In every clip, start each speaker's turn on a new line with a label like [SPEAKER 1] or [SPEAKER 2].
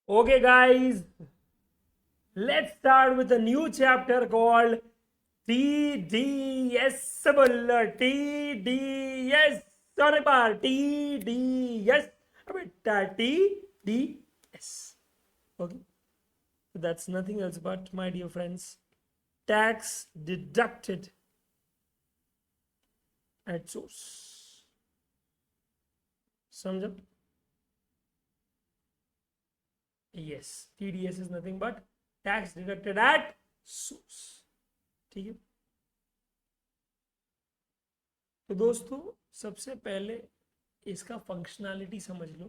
[SPEAKER 1] Okay, guys, let's start with a new chapter called TDS. TDS. Sorry, bar. TDS. Beta TDS. Okay, so that's nothing else but, my dear friends, tax deducted at source. समझो? Yes, TDS is nothing but tax deducted at source. ठीक है, तो दोस्तों सबसे पहले इसका functionality समझ लो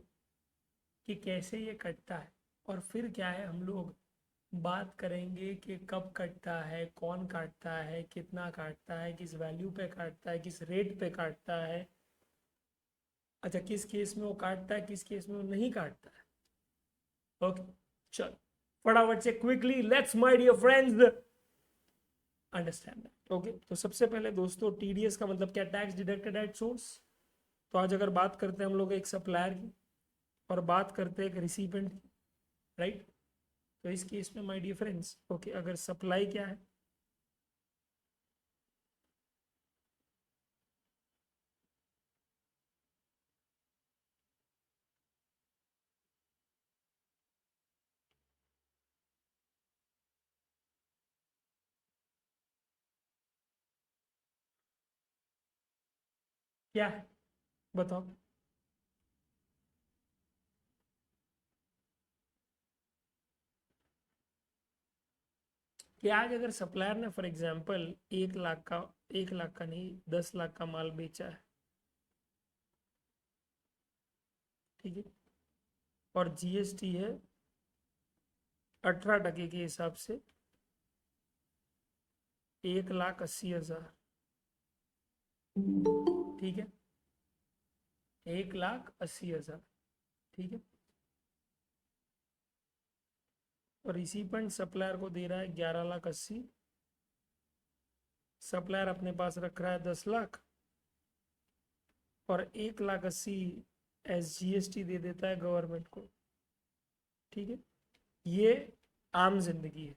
[SPEAKER 1] कि कैसे ये कटता है, और फिर क्या है हम लोग बात करेंगे कि कब कटता है, कौन काटता है, कितना काटता है, किस वैल्यू पे काटता है, किस रेट पे काटता है, अच्छा किस केस में वो काटता है, किस केस में वो नहीं काटता है। ओके, चलो फटाफट से quickly let's my dear friends understand that. Okay, तो सबसे पहले दोस्तों टीडीएस का मतलब क्या, टैक्स डिडक्टेड एट सोर्स। तो आज अगर बात करते हैं हम लोग एक सप्लायर की और बात करते हैं एक रिसिपेंट की, राइट। तो इस केस में माय डियर फ्रेंड्स, ओके, अगर सप्लाई क्या है, क्या है बताओ। कि आज अगर सप्लायर ने फॉर एग्जांपल 1 लाख का, 1 लाख का नहीं, 10 लाख का माल बेचा है, ठीक है, और जीएसटी है 18% के हिसाब से 1,80,000, ठीक है, 1,80,000, ठीक है, और रिसिपेंट सप्लायर को दे रहा है 11,80,000। सप्लायर अपने पास रख रहा है 10 लाख, और 1,80,000 एस जीएसटी दे देता है गवर्नमेंट को, ठीक है। ये आम जिंदगी है,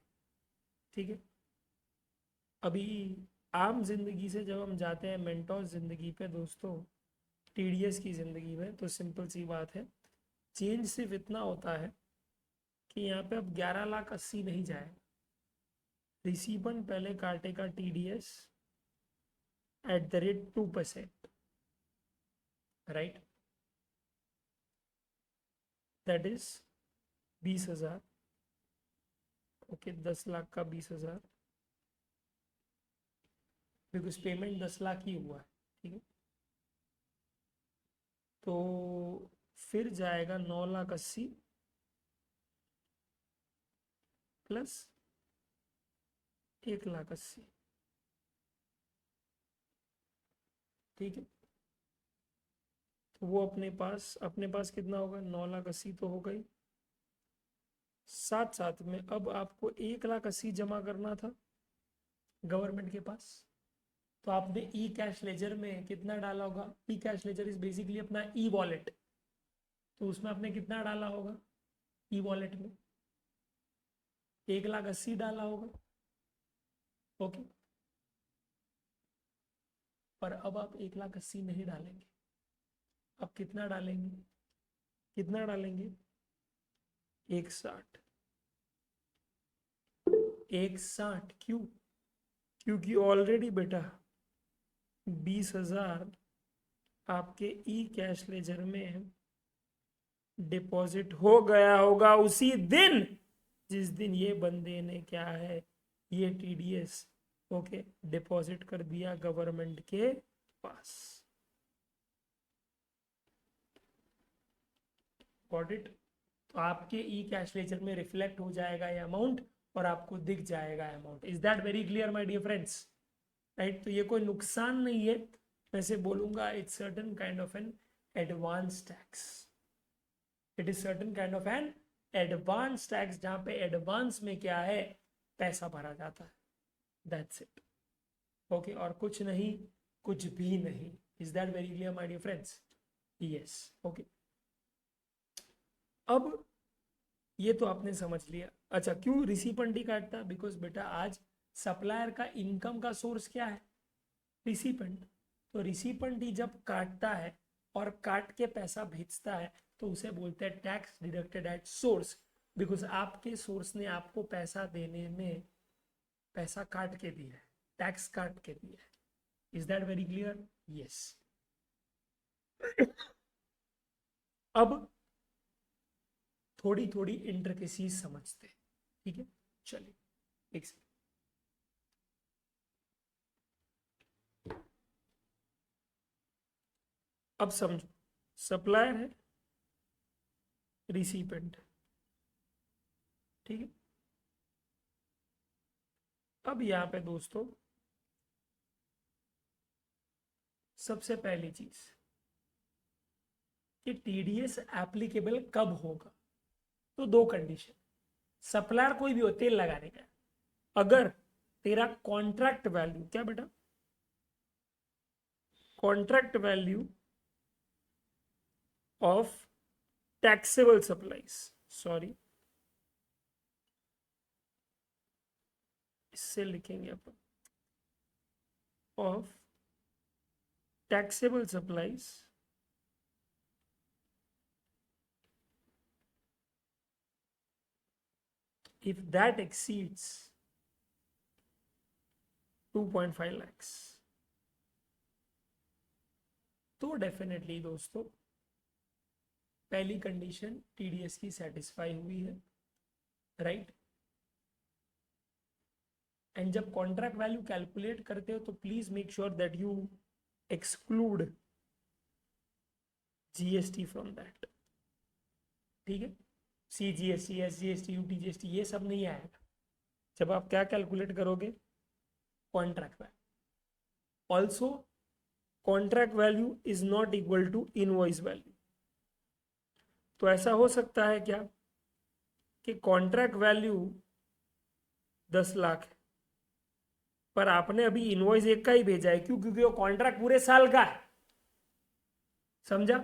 [SPEAKER 1] ठीक है। अभी आम जिंदगी से जब हम जाते हैं मेंटोस जिंदगी पे दोस्तों, टीडीएस की जिंदगी में, तो सिंपल सी बात है, चेंज सिर्फ इतना होता है कि यहाँ पे अब 11,80,000 नहीं जाए, रिसीवेंट पहले काटेगा TDS at the rate 2%, right, that is 20,000। Okay, 10 lakh का 20,000, बिकॉज पेमेंट 10 लाख ही हुआ है, ठीक है। तो फिर जाएगा 9,80,000 प्लस 1,80,000, ठीक है। तो वो अपने पास कितना होगा, 9,80,000 तो हो गई, साथ साथ में अब आपको 1,80,000 जमा करना था गवर्नमेंट के पास। तो आपने ई कैश लेजर में कितना डाला होगा, ई कैश लेजर इज बेसिकली अपना ई वॉलेट, तो उसमें आपने कितना डाला होगा ई वॉलेट में, 1,80,000 डाला होगा, ओके। पर अब आप 1,80,000 नहीं डालेंगे, अब कितना डालेंगे, कितना डालेंगे, 1,60,000। 1,60,000 क्यों, क्योंकि ऑलरेडी बेटा 20,000 आपके ई कैश लेजर में डिपॉजिट हो गया होगा उसी दिन जिस दिन ये बंदे ने क्या है, ये टीडीएस, ओके, डिपॉजिट कर दिया गवर्नमेंट के पास। Got it. तो आपके ई कैश लेजर में रिफ्लेक्ट हो जाएगा ये अमाउंट, और आपको दिख जाएगा amount. Is that very clear my dear friends, right. तो ये कोई नुकसान नहीं है, वैसे बोलूंगा it's certain kind of an advance tax, it is certain kind of an advance tax, जहां पे एडवांस में क्या है, पैसा भरा जाता है, दैट्स इट, ओके। और कुछ नहीं, कुछ भी नहीं। Is that very clear my dear friends, yes, okay. अब ये तो आपने समझ लिया। अच्छा, क्यों रिसिपेंट ही काटता? बिकॉज बेटा आज सप्लायर का इनकम का सोर्स क्या है? रिसिपेंट। तो रिसिपेंट ही जब काटता है और काट के पैसा भेजता है तो उसे बोलते हैं tax deducted at source, because आपके सोर्स ने आपको पैसा देने में पैसा काट के दिया है, टैक्स काट के दिया है। Is that very clear? Yes. अब थोड़ी थोड़ी इंट्रिकेसीज समझते हैं, ठीक है? चलिए एक सेकंड। अब समझो, सप्लायर है, रिसिपेंट, ठीक है? अब यहां पे दोस्तों सबसे पहली चीज कि टीडीएस एप्लीकेबल कब होगा, तो दो कंडीशन। सप्लायर कोई भी हो, तेल लगाने का, अगर तेरा कॉन्ट्रैक्ट वैल्यू, क्या बेटा? Contract value of taxable supplies, sorry इससे लिखेंगे अपन, of taxable supplies if that exceeds 2.5 lakhs, तो डेफिनेटली दोस्तों पहली कंडीशन टीडीएस की सेटिस्फाई हुई है, राइट? एंड जब कॉन्ट्रैक्ट वैल्यू कैलकुलेट करते हो तो please make sure that you exclude GST from that, ठीक है? सीजीएसटी, एसजीएसटी, यूटीजीएसटी ये सब नहीं आएगा जब आप क्या कैलकुलेट करोगे, contract value. Also contract value is not equal to invoice value. तो ऐसा हो सकता है क्या कि कॉन्ट्रैक्ट वैल्यू 10 लाख है पर आपने अभी इनवॉइस एक का ही भेजा है, क्यों? क्योंकि वो कॉन्ट्रैक्ट पूरे साल का है, समझा?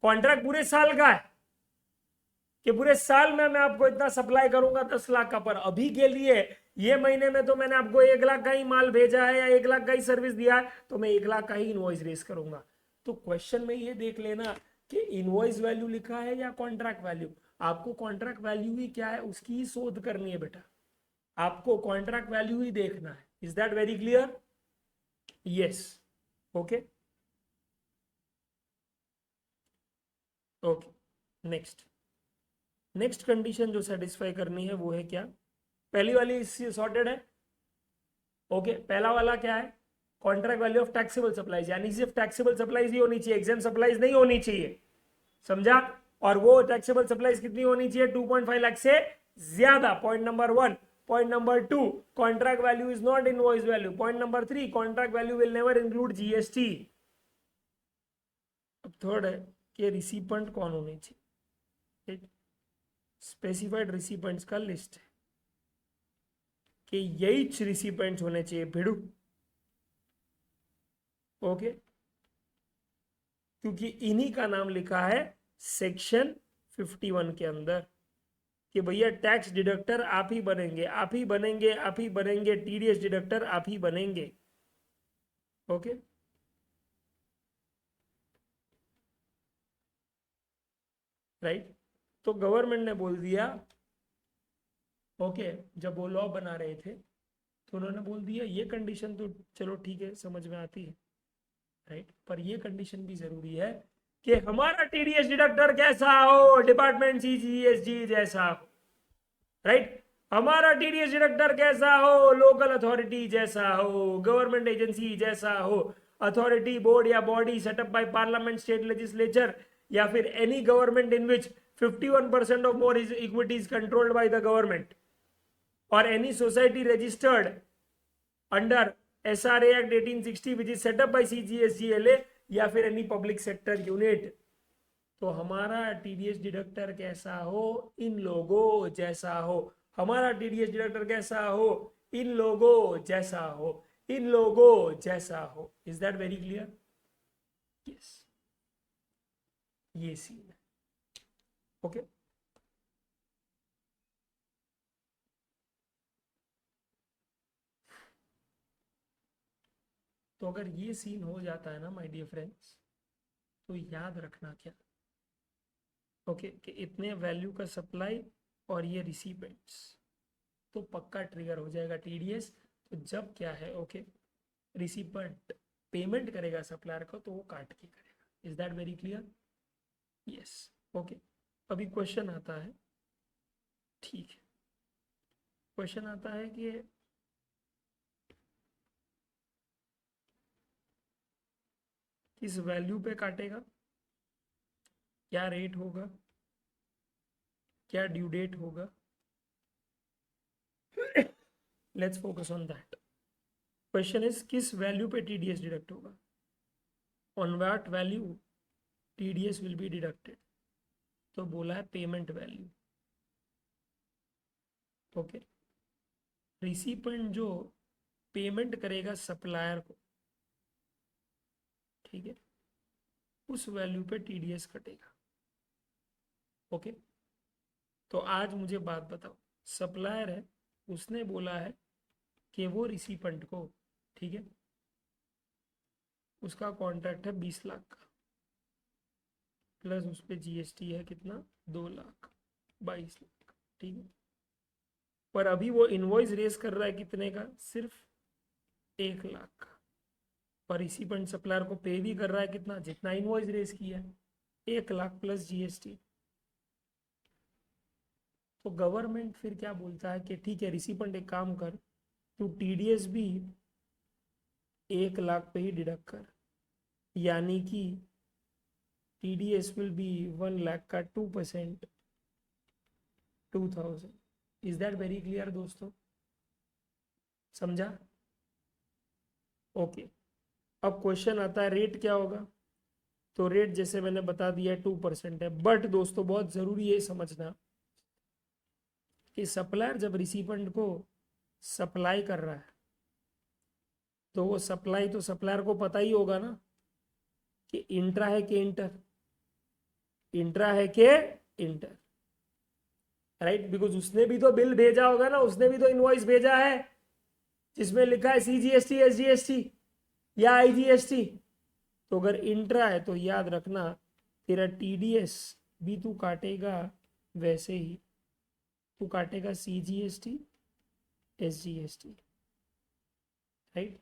[SPEAKER 1] कॉन्ट्रैक्ट पूरे साल का है कि पूरे साल में मैं आपको इतना सप्लाई करूंगा 10 लाख का, पर अभी के लिए ये महीने में तो मैंने आपको 1 लाख का ही माल भेजा है या 1 लाख का ही सर्विस दिया है, तो मैं 1 लाख का ही इनवॉइस रेस करूंगा। तो क्वेश्चन में ये देख लेना कि इनवॉइस वैल्यू लिखा है या कॉन्ट्रैक्ट वैल्यू। आपको कॉन्ट्रैक्ट वैल्यू ही क्या है उसकी ही शोध करनी है बेटा, आपको कॉन्ट्रैक्ट वैल्यू ही देखना है। Is that very clear? Yes. Okay okay. Next next condition जो सेटिस्फाई करनी है वो है क्या? पहली वाली इससे सॉर्टेड है। ओके, पहला वाला क्या है? Contract value of taxable supplies, यानी सिर्फ टैक्सेबल सप्लाईज ही होनी चाहिए, एग्जाम सप्लाईज नहीं होनी चाहिए, समझा? और वो टैक्सेबल सप्लाईज कितनी होनी चाहिए? 2.5 लाख से ज्यादा, point number 1। Point number 2, contract value is not invoice value. Point number 3, contract value will never include GST. अब थर्ड है कि रिसिपेंट कौन होनी चाहिए, स्पेसिफाइड रिसिपेंट्स का लिस्ट है कि यही रिसिपेंट्स होने चाहिए भिड़ू। ओके, क्योंकि इन्हीं का नाम लिखा है सेक्शन 51 के अंदर कि भैया टैक्स डिडक्टर आप ही बनेंगे, आप ही बनेंगे, आप ही बनेंगे, टीडीएस डिडक्टर आप ही बनेंगे। Okay, right? तो गवर्नमेंट ने बोल दिया, ओके, जब वो लॉ बना रहे थे तो उन्होंने बोल दिया ये कंडीशन तो चलो ठीक है, समझ में आती है, राइट? पर ये कंडीशन भी जरूरी है कि हमारा टीडीएस डिडक्टर कैसा हो, डिपार्टमेंट सीजीएसटी जैसा हो, राइट? हमारा टीडीएस डिडक्टर कैसा हो, लोकल अथॉरिटी जैसा हो, गवर्नमेंट एजेंसी जैसा हो, अथॉरिटी, बोर्ड या body setup by parliament, state legislature या फिर any government in which 51% of more equity is controlled by the government, or any society registered under SRA Act 1860 which is set up by CGSGLA या फिर any public sector unit। तो हमारा TDS deductor कैसा हो, इन लोगों जैसा हो। हमारा टीडीएस डिडक्टर कैसा हो, इन लोगों जैसा हो, इन लोगों जैसा हो। Is that very clear? Yes, ये सीन है। ओके, तो अगर ये सीन हो जाता है ना माय डियर फ्रेंड्स, तो याद रखना क्या, ओके, कि इतने वैल्यू का सप्लाई और ये रिसीपेंट्स, तो पक्का ट्रिगर हो जाएगा टीडीएस। तो जब क्या है, ओके, रिसिपेंट पेमेंट करेगा सप्लायर को, तो वो काट के करेगा। Is that very clear? Yes, okay. अभी क्वेश्चन आता है, ठीक है, क्वेश्चन आता है कि किस वैल्यू पे काटेगा, क्या रेट होगा, क्या ड्यू डेट होगा। Let's focus on that. Question is किस वैल्यू पे टीडीएस डिडक्ट होगा, on what value TDS will be deducted. तो बोला है पेमेंट वैल्यू, ओके। रिसिपेंट जो पेमेंट करेगा सप्लायर को, ठीक है, उस वैल्यू पे टीडीएस कटेगा, ओके। तो आज मुझे बात बताओ, सप्लायर है, उसने बोला है कि वो रिसिपेंट को, ठीक है, उसका कॉन्ट्रैक्ट है 20 लाख का, प्लस उस पर जीएसटी है कितना, 2 लाख, 22 लाख, ठीक है। पर अभी वो इनवॉइस रेस कर रहा है कितने का, सिर्फ 1 लाख का। पर रिसिपेंट सप्लायर को पे भी कर रहा है कितना, जितना इनवॉइस रेस किया है, 1 लाख प्लस जीएसटी। तो गवर्नमेंट फिर क्या बोलता है कि ठीक है रिसिपेंट एक काम कर, तू टीडीएस भी 1 लाख पे ही डिडक्ट कर, यानी कि टीडीएस विल बी 1 लाख का 2%, 2000। इज दैट वेरी क्लियर दोस्तों, समझा? ओके। अब क्वेश्चन आता है रेट क्या होगा। तो रेट जैसे मैंने बता दिया 2% है, बट दोस्तों बहुत जरूरी है समझना कि सप्लायर जब रिसिपेंट को सप्लाई कर रहा है, तो वो सप्लाई तो सप्लायर को पता ही होगा ना कि इंट्रा है कि इंटर, इंट्रा है कि इंटर, राइट। बिकॉज उसने भी तो बिल भेजा होगा ना, उसने भी तो इनवॉइस भेजा है जिसमें लिखा है सीजीएसटी, एसजीएसटी या आईजीएसटी। तो अगर इंट्रा है तो याद रखना तेरा टीडीएस भी तू काटेगा, वैसे ही तू काटेगा सीजीएसटी, एसजीएसटी, राइट,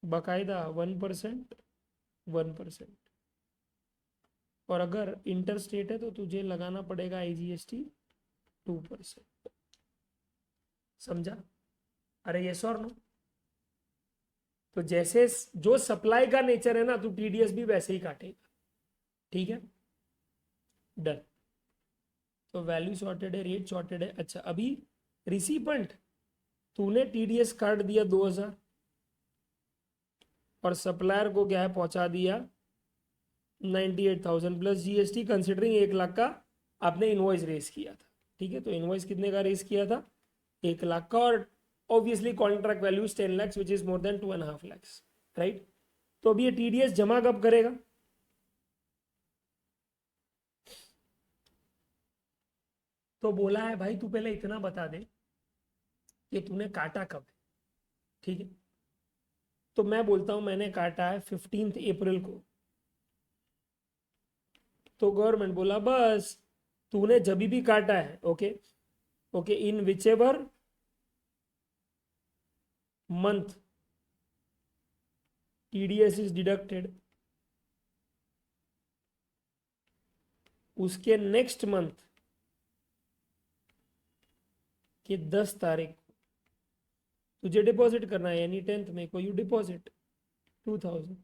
[SPEAKER 1] बकायदा 1%, 1%। और अगर इंटर स्टेट है तो तुझे लगाना पड़ेगा आईजीएसटी 2%। समझा? अरे यस और नो? तो जैसे जो सप्लाई का नेचर है ना, तो टीडीएस भी वैसे ही काटेगा, ठीक है, डन। तो वैल्यू सॉर्टेड है, रेट सॉर्टेड है। अच्छा, अभी रिसिपेंट तूने टीडीएस काट दिया 2000, और सप्लायर को क्या है पहुंचा दिया 98,000 प्लस जीएसटी, कंसिडरिंग 1 लाख का आपने इनवॉइस रेस किया था, ठीक है। तो इनवॉइस कितने का रेस किया था, 1 लाख का, और obviously contract value 10 lakhs which is more than 2.5 lakhs, right. तो अभी ये टीडीएस जमा कब करेगा, तो बोला है भाई तू पहले इतना बता दे कि तूने काटा कब है, ठीक है। तो मैं बोलता हूं मैंने काटा है 15 अप्रैल को। तो गवर्नमेंट बोला बस तूने जब भी काटा है, okay, okay, in which ever month TDS is deducted, उसके नेक्स्ट मंथ के 10 तारीख को तुझे डिपॉजिट करना है, यानी 10 मई को यू डिपॉजिट 2000।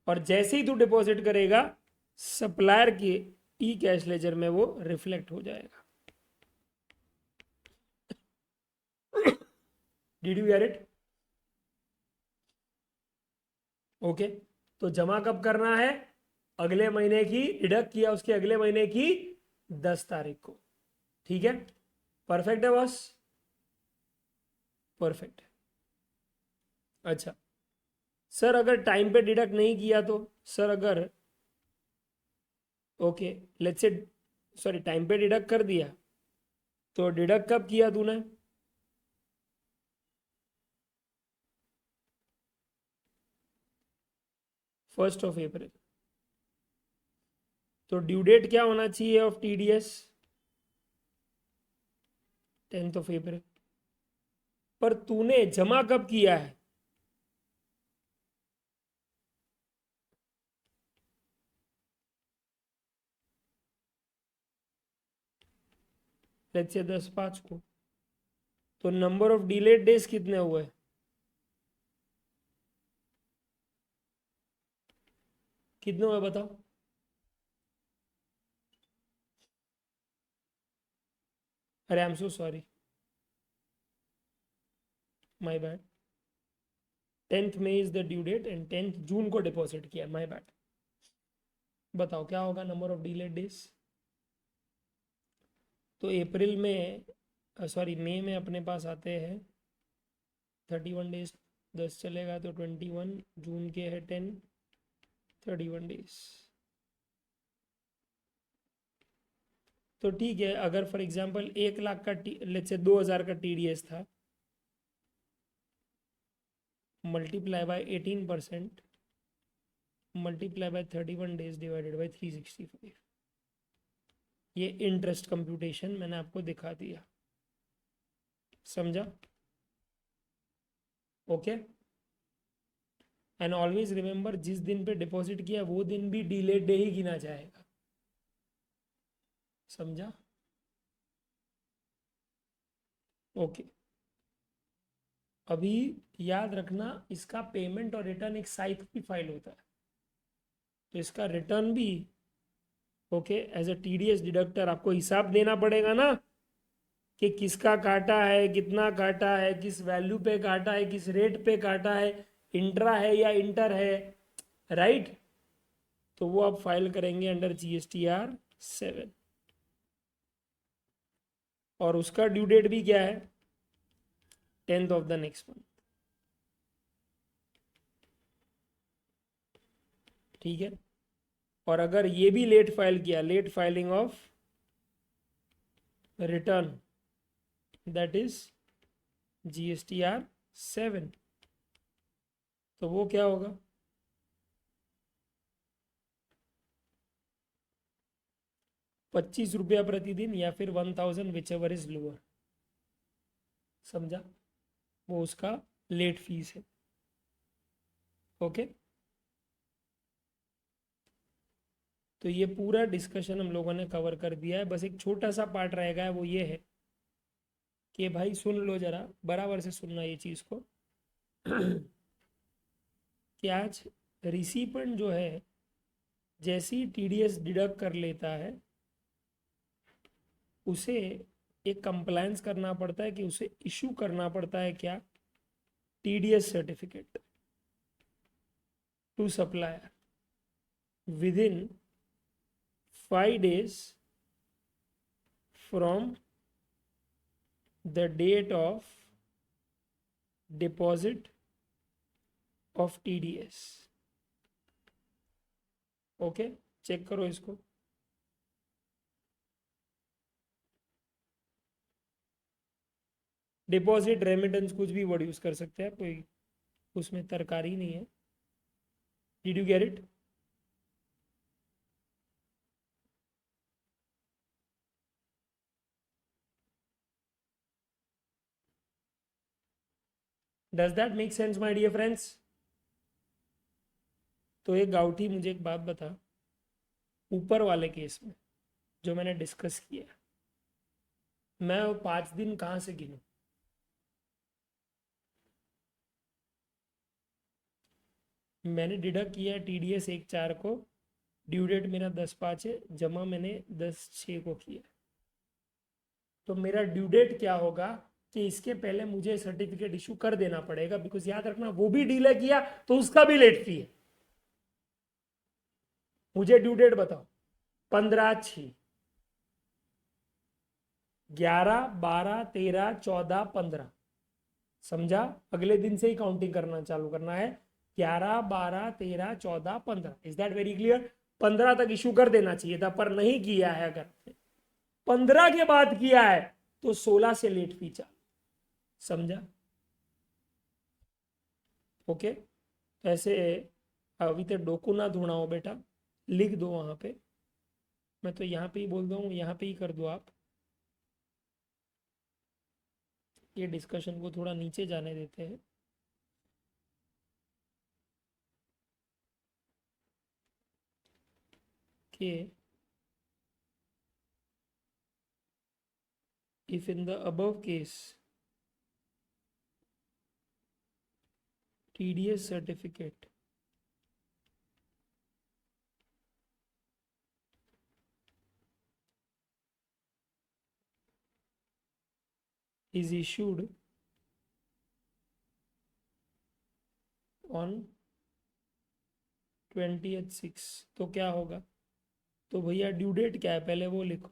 [SPEAKER 1] और जैसे ही तू डिपॉजिट करेगा सप्लायर के ई कैश लेजर में वो रिफ्लेक्ट हो जाएगा। Did you here it? Okay. तो जमा कब करना है, अगले महीने की, डिडक्ट किया उसके अगले महीने की 10 तारीख को, ठीक है। परफेक्ट है बॉस, परफेक्ट। अच्छा सर अगर टाइम पे डिडक्ट नहीं किया तो, सर अगर, okay let's say, sorry time पे डिडक्ट कर दिया, तो डिडक्ट कब किया तूने, 1 अप्रैल। तो ड्यू डेट क्या होना चाहिए ऑफ टीडीएस? 10 अप्रैल। पर तूने जमा कब किया है? लेट्स से 10/5 को। तो नंबर ऑफ डिलेड डेज कितने हुए? कितने हुए बताओ? अरे I am so sorry, my bad. 10th May is the due date and 10th June को डिपॉजिट किया, माय बैड। बताओ क्या होगा नंबर ऑफ डिलेड डेज? तो अप्रैल में, सॉरी मई में अपने पास आते हैं 31 डेज, 10 चलेगा तो 21, जून के है 10, 31 डेज। तो ठीक है, अगर फॉर एग्जांपल 1 लाख का लेट्स से 2,000 का टीडीएस था, multiply by 18%, multiply by 31 days divided by 365। ये इंटरेस्ट कंप्यूटेशन मैंने आपको दिखा दिया, समझा? ओके। एंड ऑलवेज रिमेंबर, जिस दिन पे डिपॉजिट किया वो दिन भी डिलेड डे ही गिना जाएगा, समझा? ओके। अभी याद रखना, इसका पेमेंट और रिटर्न एक साथ ही फाइल होता है, तो इसका रिटर्न भी okay as a TDS deductor आपको हिसाब देना पड़ेगा ना, कि किसका काटा है, कितना काटा है, किस वैल्यू पे काटा है, किस रेट पे काटा है, इंट्रा है या इंटर है, राइट? तो वो आप फाइल करेंगे अंडर GSTR 7। और उसका ड्यू डेट भी क्या है? 10th of the next month. ठीक है। और अगर ये भी लेट फाइल किया, late filing of return, that is GSTR 7, तो वो क्या होगा? 25 रुपया प्रतिदिन या फिर 1,000 विच एवर इज लोअर, समझा? वो उसका लेट फीस है। ओके। तो ये पूरा डिस्कशन हम लोगों ने कवर कर दिया है, बस एक छोटा सा पार्ट रहेगा, वो ये है कि भाई सुन लो जरा, बराबर से सुनना ये चीज़ को कि आज रिसिपेंट जो है जैसे ही टीडीएस डिडक्ट कर लेता है, उसे एक कंप्लायंस करना पड़ता है कि उसे इशू करना पड़ता है क्या? TDS certificate to supplier within 5 days from the date of deposit of TDS। Okay, check करो इसको। डिपॉजिट, रेमिटेंस, कुछ भी वर्ड यूज कर सकते हैं, कोई उसमें तरकारी नहीं है। Did you get it? Does that make sense my dear friends? तो एक गाउठी मुझे एक बात बता, ऊपर वाले केस में जो मैंने डिस्कस किया, मैं वो 5 दिन कहाँ से गिनूं? मैंने डिडक्ट किया है टीडीएस 1/4 को, ड्यू डेट मेरा 10/5 है, जमा मैंने 10/6 को किया। तो मेरा ड्यू डेट क्या होगा कि इसके पहले मुझे सर्टिफिकेट इशू कर देना पड़ेगा, बिकॉज याद रखना वो भी डिले किया तो उसका भी लेट फी है। मुझे ड्यू डेट बताओ, 15/6, 11, 12, 13, 14, 15, समझा? अगले दिन से ही काउंटिंग करना चालू करना है। 11, 12, 13, 14, 15, इज दैट वेरी क्लियर? 15 तक इशू कर देना चाहिए था, पर नहीं किया है। अगर 15 के बाद किया है तो 16 से लेट फी चालू, समझा? ओके। ऐसे अभी तो डोकू ना ढूंढाओ बेटा, लिख दो वहां पे। मैं तो यहाँ पे ही बोल रहा हूँ, यहाँ पे ही कर दो आप। ये डिस्कशन को थोड़ा नीचे जाने देते हैं। कि if in the above case TDS certificate is issued on 20/6 तो क्या होगा? तो भैया ड्यू डेट क्या है पहले वो लिखो।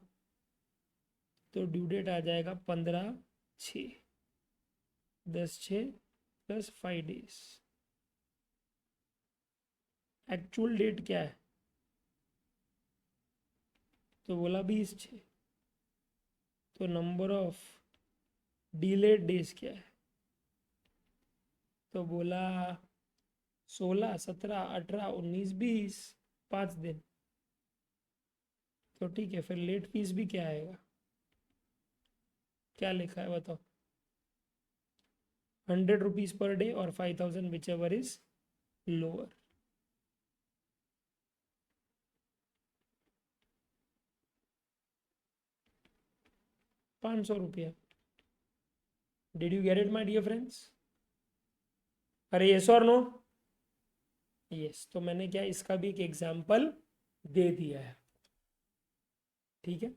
[SPEAKER 1] तो ड्यू डेट आ जाएगा 15/6, 10/6 प्लस 5 days। एक्चुअल डेट क्या है? तो बोला 20/6। तो नंबर ऑफ डिलेड डेज क्या है? तो बोला 16, 17, 18, 19, 20, 5 दिन। तो ठीक है, फिर लेट फीस भी क्या आएगा? क्या लिखा है बताओ? 100 रुपीज पर डे और 5,000 विच एवर इज लोअर। 500 रुपया। Did you get it my dear friends? अरे यस और नो? यस। तो मैंने क्या इसका भी एक एग्जाम्पल दे दिया है। ठीक है,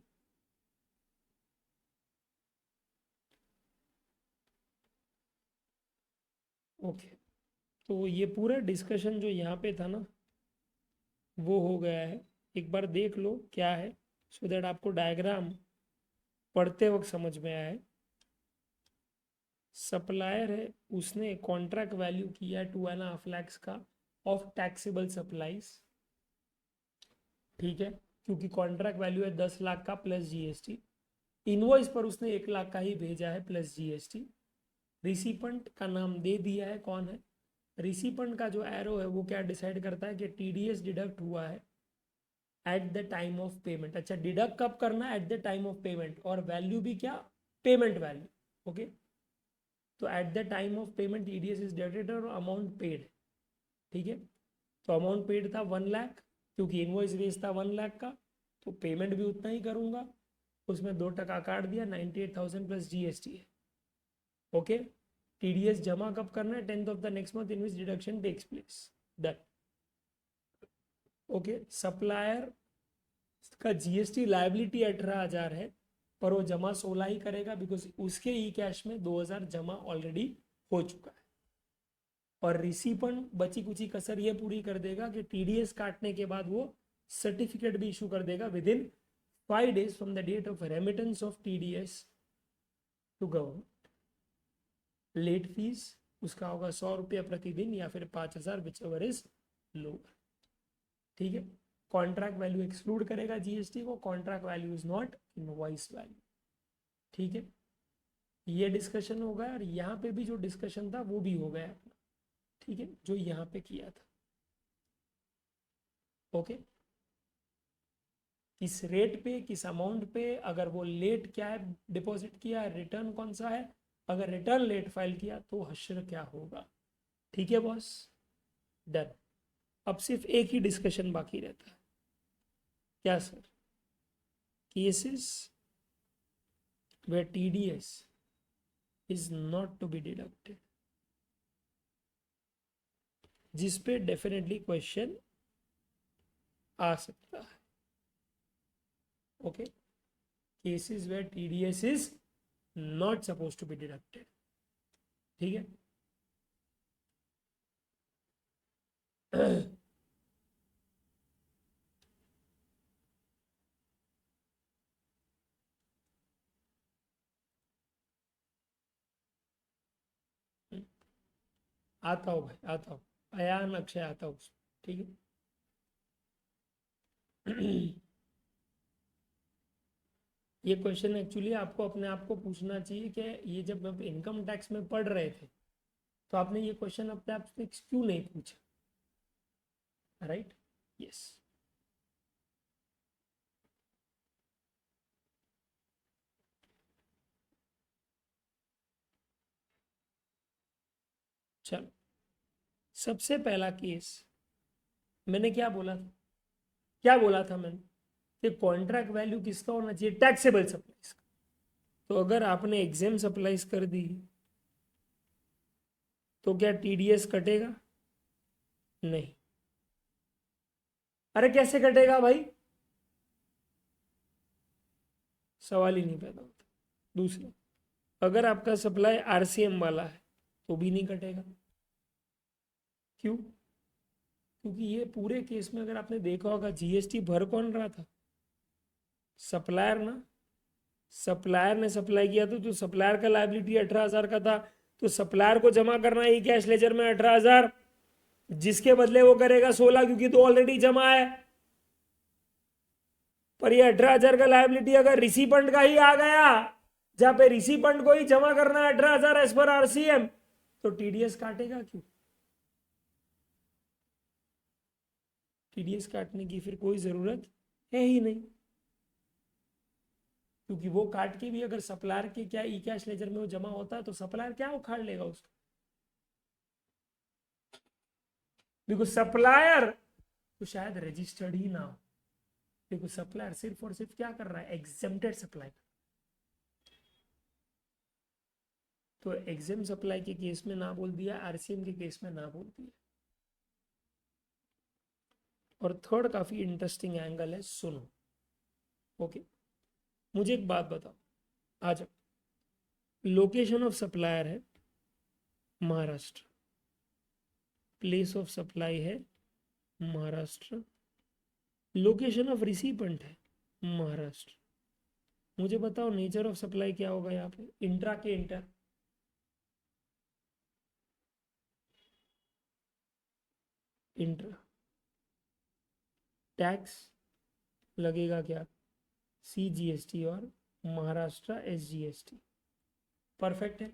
[SPEAKER 1] ओके। तो ये पूरा डिस्कशन जो यहाँ पे था ना, वो हो गया है। एक बार देख लो क्या है, सो दैट आपको डायग्राम पढ़ते वक्त समझ में आए। सप्लायर है, उसने कॉन्ट्रैक्ट वैल्यू किया 2.5 लाख का ऑफ टैक्सेबल सप्लाईज। ठीक है, क्योंकि कॉन्ट्रैक्ट वैल्यू है 10 लाख का प्लस जीएसटी। इनवॉइस पर उसने 1 लाख का ही भेजा है प्लस जीएसटी। रिसिपेंट का नाम दे दिया है, कौन है? रिसिपेंट का जो एरो है वो क्या डिसाइड करता है कि टीडीएस डिडक्ट हुआ है at the time of payment. अच्छा, डिडक्ट कब करना है? At the time of payment. और वैल्यू भी क्या? Payment value. ओके, तो at the time of payment TDS is deducted और अमाउंट पेड। ठीक है, तो अमाउंट पेड था 1 लाख, क्योंकि इनवॉइस रेज था 1 लाख का, तो पेमेंट भी उतना ही करूंगा। उसमें 2% काट दिया, 98,000 प्लस जीएसटी है। ओके, टीडीएस जमा कब करना है? 10th of the next month in which deduction takes place. Done. Okay, supplier का जीएसटी लाइबिलिटी 18,000 है, पर वो जमा 16 ही करेगा, बिकॉज उसके ई कैश में 2,000 जमा ऑलरेडी हो चुका है। और रिसीपन बची कुची कसर ये पूरी कर देगा कि टीडीएस काटने के बाद वो सर्टिफिकेट भी इशू कर देगा within 5 days from the date of remittance of TDS to government. Late fees उसका होगा 100 रुपया प्रतिदिन या फिर 5,000 विच एवर इज लोअर। ठीक है, कॉन्ट्रैक्ट वैल्यू एक्सक्लूड करेगा जीएसटी को। Contract value is not invoice value. ठीक है, ये डिस्कशन हो गया। और यहाँ पे भी जो डिस्कशन था वो भी हो गया अपना। ठीक है, जो यहाँ पे किया था। ओके, किस रेट पे, किस अमाउंट पे, अगर वो लेट क्या है डिपॉजिट किया है, रिटर्न कौन सा है, अगर रिटर्न लेट फाइल किया तो हश्र क्या होगा। ठीक है बॉस, डन। अब सिर्फ एक ही डिस्कशन बाकी रहता है। क्या sir? Cases where TDS is not to be deducted, जिस पे डेफिनेटली क्वेश्चन आ सकता है। Okay, cases where TDS is not suppose to be deducted. ठीक है, आता हूँ भाई, आता हूँ। अयान, अक्षय, आता हूँ। ठीक है। ये क्वेश्चन एक्चुअली आपको अपने आप को पूछना चाहिए कि ये जब आप इनकम टैक्स में पढ़ रहे थे तो आपने ये क्वेश्चन अपने आप से क्यों नहीं पूछा। Right, yes. चलो, सबसे पहला केस, मैंने क्या बोला था, क्या बोला था मैंने कि कॉन्ट्रैक्ट वैल्यू किसका होना चाहिए, टैक्सेबल सप्लाईज का। तो अगर आपने एग्जाम सप्लाईज कर दी तो क्या टीडीएस कटेगा? नहीं। अरे कैसे कटेगा भाई, सवाल ही नहीं पैदा होता। दूसरा, अगर आपका सप्लाई आरसीएम वाला है तो भी नहीं कटेगा। क्यों? क्योंकि ये पूरे केस में अगर आपने देखा होगा, जीएसटी भर कौन रहा था? सप्लायर ना। सप्लायर ने सप्लाई किया था तो सप्लायर का लायबिलिटी 18,000 का था, तो सप्लायर को जमा करना है कैश लेजर में 18,000, जिसके बदले वो करेगा 16, क्योंकि तो ऑलरेडी जमा है। पर ये 18,000 का लायबिलिटी अगर रिसीपेंट का ही आ गया, जहां पे रिसीपेंट को ही जमा करना है 18,000 एज पर आरसीएम, तो टीडीएस काटेगा क्यों? टीडीएस काटने की फिर कोई जरूरत है ही नहीं, क्योंकि वो काट के भी अगर सप्लायर के क्या ई कैश लेजर में वो जमा होता है तो सप्लायर क्या उखाड़ लेगा उसको? देखो सप्लायर तो शायद रजिस्टर्ड ही ना हो। देखो सप्लायर सिर्फ और सिर्फ क्या कर रहा है, एग्जेम्प्टेड सप्लाई। तो एग्जाम सप्लाई के केस में ना बोल दिया, आरसीएम के केस में ना बोल दिया। और थर्ड काफी इंटरेस्टिंग एंगल है, सुनो। ओके, मुझे एक बात बताओ, आ जाओ। लोकेशन ऑफ सप्लायर है महाराष्ट्र, प्लेस ऑफ सप्लाई है महाराष्ट्र, लोकेशन ऑफ रिसीपेंट है महाराष्ट्र। मुझे बताओ नेचर ऑफ सप्लाई क्या होगा यहाँ पे, इंट्रा के इंटर? इंट्रा। टैक्स लगेगा क्या, सीजीएसटी और महाराष्ट्र एसजीएसटी। परफेक्ट है?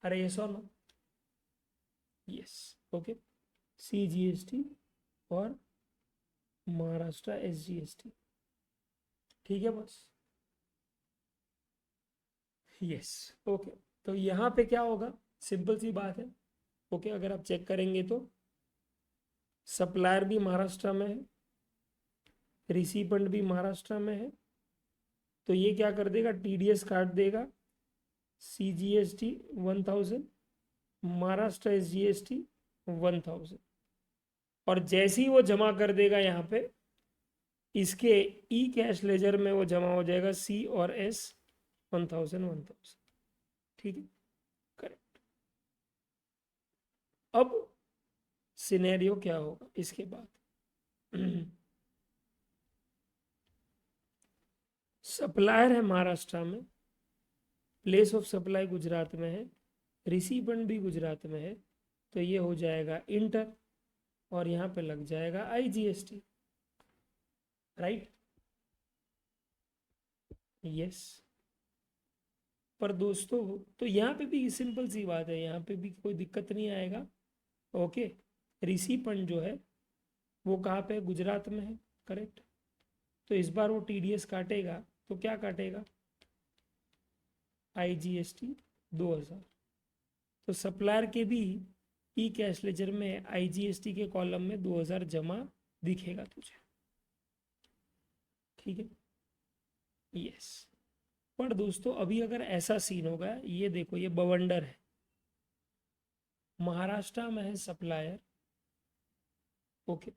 [SPEAKER 1] अरे ये नो? यस। ओके, सीजीएसटी और महाराष्ट्र एसजीएसटी, ठीक है बस। यस। ओके, तो यहाँ पे क्या होगा, सिंपल सी बात है। ओके, अगर आप चेक करेंगे तो सप्लायर भी महाराष्ट्र में है, रिसीपेंट भी महाराष्ट्र में है, तो ये क्या कर देगा, टीडीएस काट देगा, सीजीएसटी 1000, महाराष्ट्र एसजीएसटी 1000, और जैसे ही वो जमा कर देगा यहाँ पे इसके ई कैश लेजर में, वो जमा हो जाएगा सी और एस 1000। ठीक है, करेक्ट। अब सिनेरियो क्या होगा इसके बाद? सप्लायर है महाराष्ट्र में, प्लेस ऑफ सप्लाई गुजरात में है, रिसीपेंट भी गुजरात में है, तो ये हो जाएगा इंटर, और यहाँ पे लग जाएगा आईजीएसटी, राइट? यस। पर दोस्तों तो यहाँ पे भी सिंपल सी बात है, यहाँ पे भी कोई दिक्कत नहीं आएगा। ओके, रिसीपेंट जो है वो कहाँ पे, गुजरात में है, करेक्ट? तो इस बार वो टीडीएस काटेगा तो क्या काटेगा, आईजीएसटी 2000। तो सप्लायर के भी ई कैश लेजर में आईजीएसटी के कॉलम में 2000 जमा दिखेगा तुझे, ठीक है? यस। पर दोस्तों अभी अगर ऐसा सीन होगा, ये देखो ये बवंडर है, महाराष्ट्र में है supplier, okay,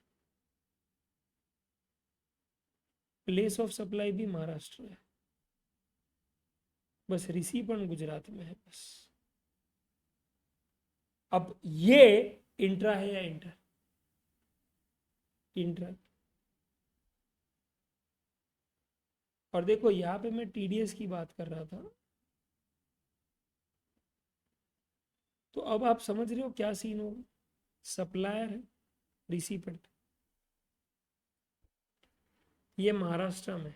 [SPEAKER 1] place of supply भी महाराष्ट्र है, बस रिसीपेंट गुजरात में है बस। अब ये इंट्रा है या इंटर? इंट्रा। और देखो यहाँ पे मैं टीडीएस की बात कर रहा था, तो अब आप समझ रहे हो क्या सीन होगा, सप्लायर है, रिसीपेंट, ये महाराष्ट्र में,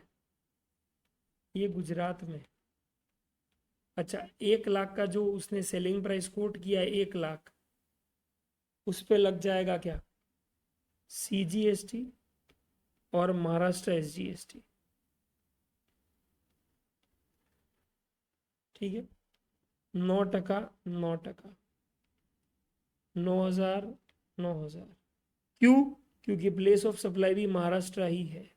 [SPEAKER 1] ये गुजरात में। अच्छा, 1,00,000 का जो उसने सेलिंग प्राइस कोट किया है 1,00,000, उस पे लग जाएगा क्या, CGST और महाराष्ट्र SGST, ठीक है। 9%, 9%, 9,000, 9,000। क्यों? क्योंकि प्लेस ऑफ सप्लाई भी महाराष्ट्र ही है,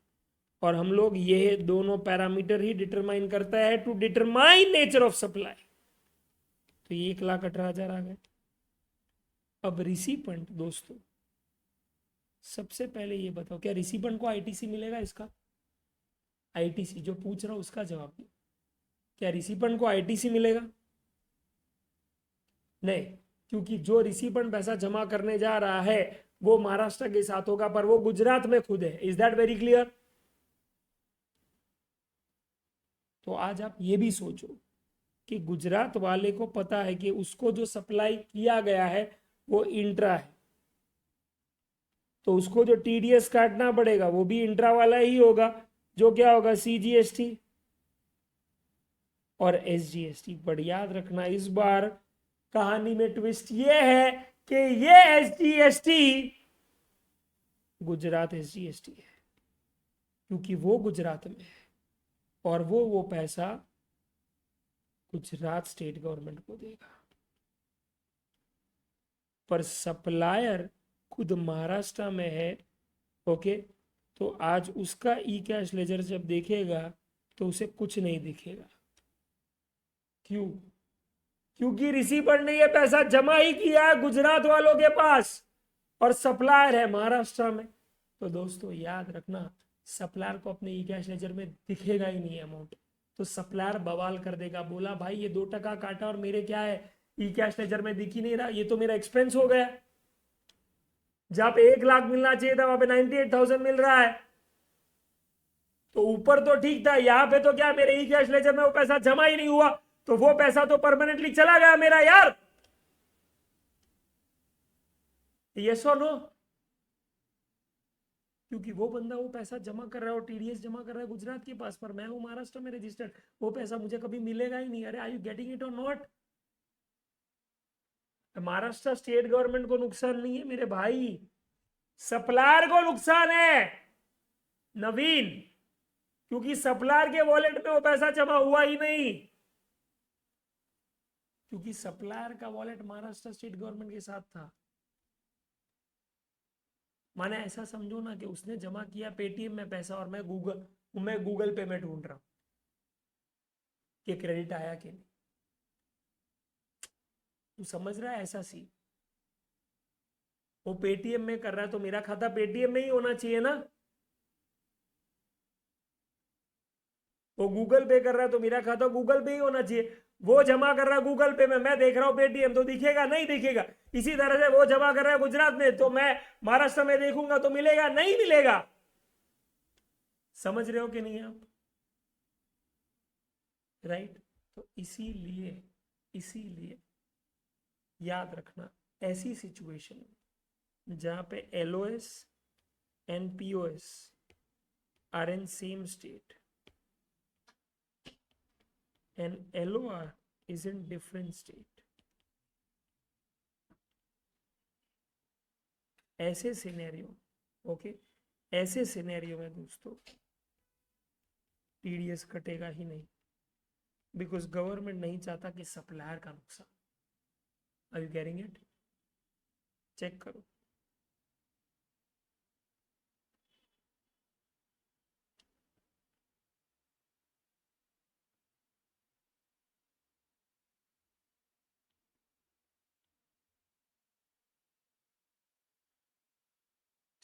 [SPEAKER 1] और हम लोग ये दोनों पैरामीटर ही डिटरमाइन करता है to determine nature of supply. तो ये 1,18,000 आ गए। अब रिसिपेंट दोस्तों, सबसे पहले ये बताओ, क्या रिसिपेंट को आईटीसी मिलेगा? इसका आईटीसी जो पूछ रहा हूं उसका जवाब दो। क्या रिसिपेंट को आईटीसी मिलेगा? नहीं, क्योंकि जो रिसिपेंट पैसा जमा करने जा रहा है वो महाराष्ट्र के साथ होगा, पर वो गुजरात में खुद है। Is that very clear? तो आज आप ये भी सोचो कि गुजरात वाले को पता है कि उसको जो सप्लाई किया गया है वो इंट्रा है, तो उसको जो टीडीएस काटना पड़ेगा वो भी इंट्रा वाला ही होगा, जो क्या होगा? सीजीएसटी और एसजीएसटी। बट याद रखना, इस बार कहानी में ट्विस्ट ये है कि ये एसजीएसटी गुजरात एसजीएसटी है, क्योंकि वो गुजरात में है और वो पैसा गुजरात स्टेट गवर्नमेंट को देगा। पर सप्लायर खुद महाराष्ट्र में है, ओके। तो आज उसका ई कैश लेजर जब देखेगा तो उसे कुछ नहीं दिखेगा। क्यों? क्योंकि रिसीवर ने ये पैसा जमा ही किया है गुजरात वालों के पास और सप्लायर है महाराष्ट्र में। तो दोस्तों याद रखना, सप्लायर को अपने ई कैश लेजर में दिखेगा ही नहीं अमाउंट, तो सप्लायर बवाल कर देगा, बोला भाई ये 2% काटा और मेरे क्या है ई कैश लेजर में दिख ही नहीं रहा, ये तो मेरा एक्सपेंस हो गया। जहां पे 1,00,000 मिलना चाहिए था वहां पे 98,000 मिल रहा है। तो ऊपर तो ठीक था, यहां पे तो क्या मेरे ई कैश लेजर में वो पैसा जमा ही नहीं हुआ, तो वो पैसा तो परमानेंटली चला गया मेरा यार। यस और नो? क्योंकि वो बंदा वो पैसा जमा कर रहा है और टीडीएस जमा कर रहा है गुजरात के पास, पर मैं हूं महाराष्ट्र में रजिस्टर्ड, वो पैसा मुझे कभी मिलेगा ही नहीं। अरे आर यू गेटिंग इट और नॉट? महाराष्ट्र स्टेट गवर्नमेंट को नुकसान नहीं है मेरे भाई, सप्लायर को नुकसान है नवीन, क्योंकि सप्लायर के वॉलेट में वो पैसा जमा हुआ ही नहीं, क्योंकि सप्लायर का वॉलेट महाराष्ट्र स्टेट गवर्नमेंट के साथ था। माने ऐसा समझो ना कि उसने जमा किया पेटीएम में पैसा और मैं गूगल पे में ढूंढ रहा हूं कि क्रेडिट आया कि नहीं। तू समझ रहा है? ऐसा सी वो पेटीएम में कर रहा है तो मेरा खाता पेटीएम में ही होना चाहिए ना। वो गूगल पे कर रहा है तो मेरा खाता गूगल पे ही होना चाहिए। वो जमा कर रहा है गूगल पे में, मैं देख रहा हूं पेटीएम, तो दिखेगा नहीं दिखेगा? इसी तरह से वो जमा कर रहा है गुजरात में, तो मैं महाराष्ट्र में देखूंगा तो मिलेगा नहीं मिलेगा? समझ रहे हो कि नहीं आप? राइट। तो इसीलिए याद रखना, ऐसी सिचुएशन में जहां पे LOS and POS are in same state and LOR is in different state, ऐसे सिनेरियो, ओके, ऐसे सिनेरियो में दोस्तों टीडीएस कटेगा ही नहीं, बिकॉज गवर्नमेंट नहीं चाहता कि सप्लायर का नुकसान। Are you getting it? Check करो।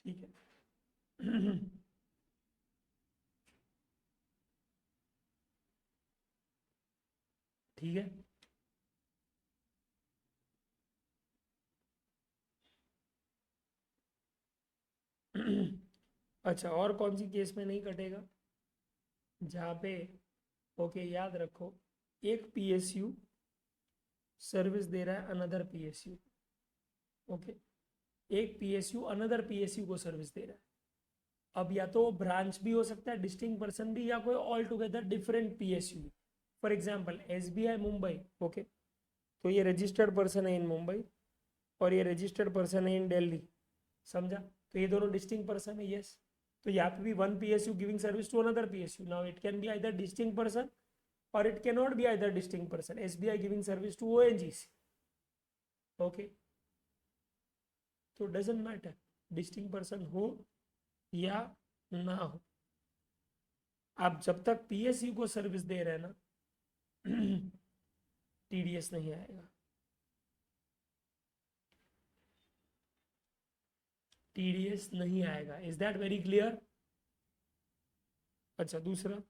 [SPEAKER 1] ठीक है। ठीक है। अच्छा, और कौन सी केस में नहीं कटेगा? जहाँ पे, ओके याद रखो, एक पीएसयू सर्विस दे रहा है अनदर पीएसयू, ओके, एक पीएसयू अनदर पीएसयू को सर्विस दे रहा है। अब या तो ब्रांच भी हो सकता है, डिस्टिंक्ट पर्सन भी, या कोई all together different PSU. For example SBI Mumbai, okay, तो ये रजिस्टर्ड पर्सन है इन मुंबई और ये रजिस्टर्ड पर्सन है इन दिल्ली, समझा? तो ये दोनों डिस्टिंक्ट पर्सन है, यस। तो यहाँ पे भी one PSU giving service to another PSU, now it can be either distinct person or it can not be either distinct person. SBI giving service to ONGC, okay. तो doesn't matter distinct person हो या ना हो, आप जब तक PSU को service दे रहे हैं ना टीडीएस नहीं आएगा, टीडीएस नहीं आएगा। Is that very clear? अच्छा, दूसरा,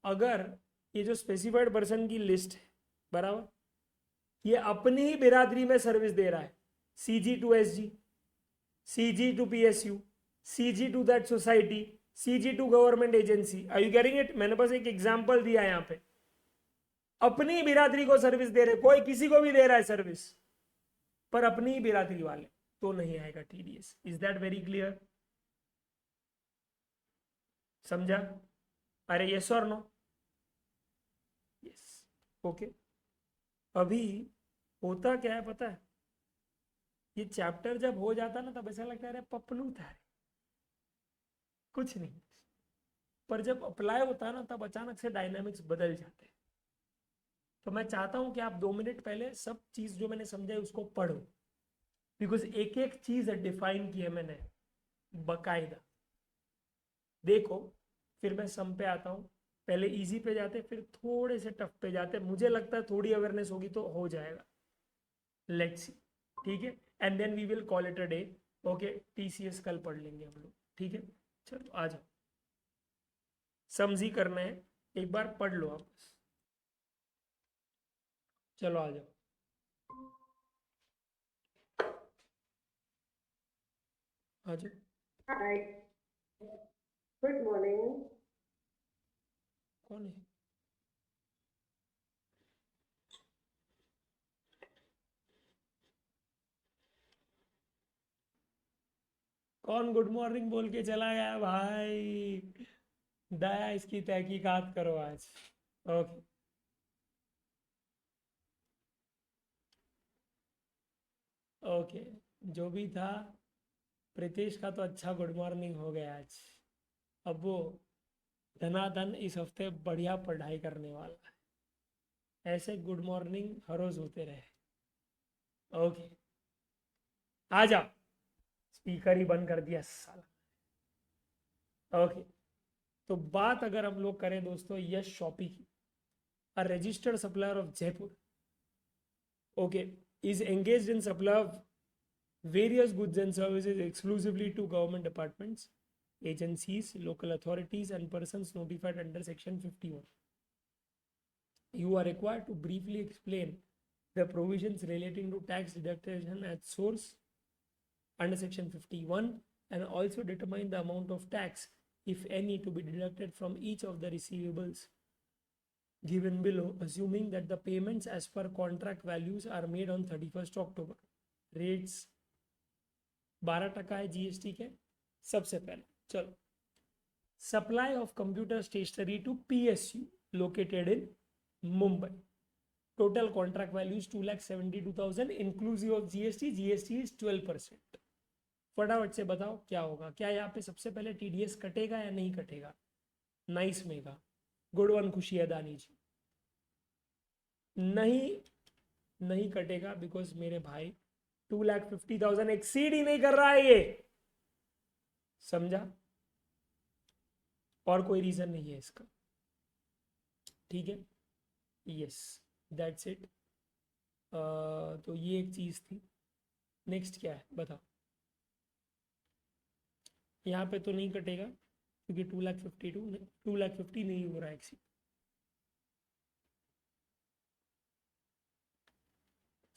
[SPEAKER 1] अगर ये जो स्पेसिफाइड पर्सन की लिस्ट है, बराबर, ये अपनी ही बिरादरी में सर्विस दे रहा है, CG to SG, CG to PSU, CG to that society, CG to government agency, are you getting it? मैंने बस एक एग्जांपल दिया यहाँ पे, अपनी बिरादरी को सर्विस दे रहे, कोई किसी को भी दे रहा है सर्विस, पर अपनी ही बिरादरी वाले, तो नहीं आएगा TDS. Is that very clear? समझा? अरे यस और नो? Yes, okay. अभी होता क्या है पता है, ये चैप्टर जब हो जाता ना तब ऐसा लगता है अरे पपलू था, कुछ नहीं, पर जब अप्लाई होता है ना तब अचानक से डायनामिक्स बदल जाते हैं। तो मैं चाहता हूं कि आप 2 मिनट पहले सब चीज जो मैंने समझाई उसको पढ़ो, बिकॉज एक एक चीज डिफाइन की है मैंने बकायदा। देखो, फिर मैं सम पे आता हूँ, पहले इजी पे जाते फिर थोड़े से टफ पे जाते, मुझे लगता है थोड़ी अवेयरनेस होगी तो हो जाएगा, लेट्स सी, ठीक है। And then we will call it a day, okay. TCS कल पढ़ लेंगे हम लोग, ठीक है। चलो आ जाओ, समझी करना है, एक बार पढ़ लो आप बस, चलो आ जाओ, आ जाओ।
[SPEAKER 2] Hi, good morning.
[SPEAKER 1] कौन है? कौन गुड मॉर्निंग बोल के चला गया भाई? दया इसकी तहकीकात करो आज, ओके। ओके, जो भी था, प्रीतेश का तो अच्छा गुड मॉर्निंग हो गया आज। अब वो धनाधन इस हफ्ते बढ़िया पढ़ाई करने वाला है, ऐसे गुड मॉर्निंग हर रोज होते रहे, ओके। आ जा, स्पीकर ही बंद कर दिया साला, ओके। तो बात अगर हम लोग करें दोस्तों यश शॉपी की, a registered supplier of Jaipur, okay, is engaged in supply of various goods and services exclusively to government departments, agencies, local authorities, and persons notified under Section 51. You are required to briefly explain the provisions relating to tax deduction at source under Section 51 and also determine the amount of tax, if any, to be deducted from each of the receivables given below, assuming that the payments as per contract values are made on 31st October. Rates 12% है GST के। सबसे पहले चलो, supply of computer stationery to PSU located in Mumbai, total contract values 2,72,000 inclusive of GST, GST is 12%। फटाफट से बताओ क्या होगा, क्या यहाँ पे सबसे पहले टीडीएस कटेगा या नहीं कटेगा? नाइस मेगा, गुड वन खुशी अदानी जी, नहीं कटेगा, बिकॉज मेरे भाई 2,50,000 एक्सीड ही नहीं कर रहा है ये, समझा? और कोई रीजन नहीं है इसका, ठीक है। Yes, that's it. तो ये एक चीज थी। नेक्स्ट क्या है बताओ? यहाँ पे तो नहीं कटेगा क्योंकि 2,50 नहीं हो रहा है exceed.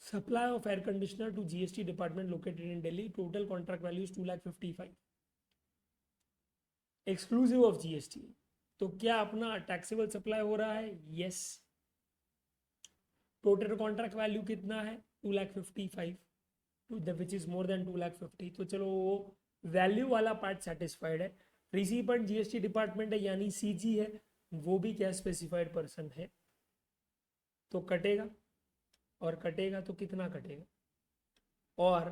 [SPEAKER 1] Supply of air conditioner to GST department located in Delhi, total contract value 2,55,000 exclusive of GST. तो क्या अपना टैक्सेबल सप्लाई हो रहा है? यस। टोटल कॉन्ट्रैक्ट वैल्यू कितना है? 2,55,000, विच इज मोर देन 2,50,000। तो चलो वो वैल्यू वाला पार्ट सेटिस्फाइड है। रिसीवेंट जीएसटी डिपार्टमेंट है यानी सीजी है, वो भी क्या स्पेसिफाइड पर्सन है, तो कटेगा। और कटेगा तो कितना कटेगा? और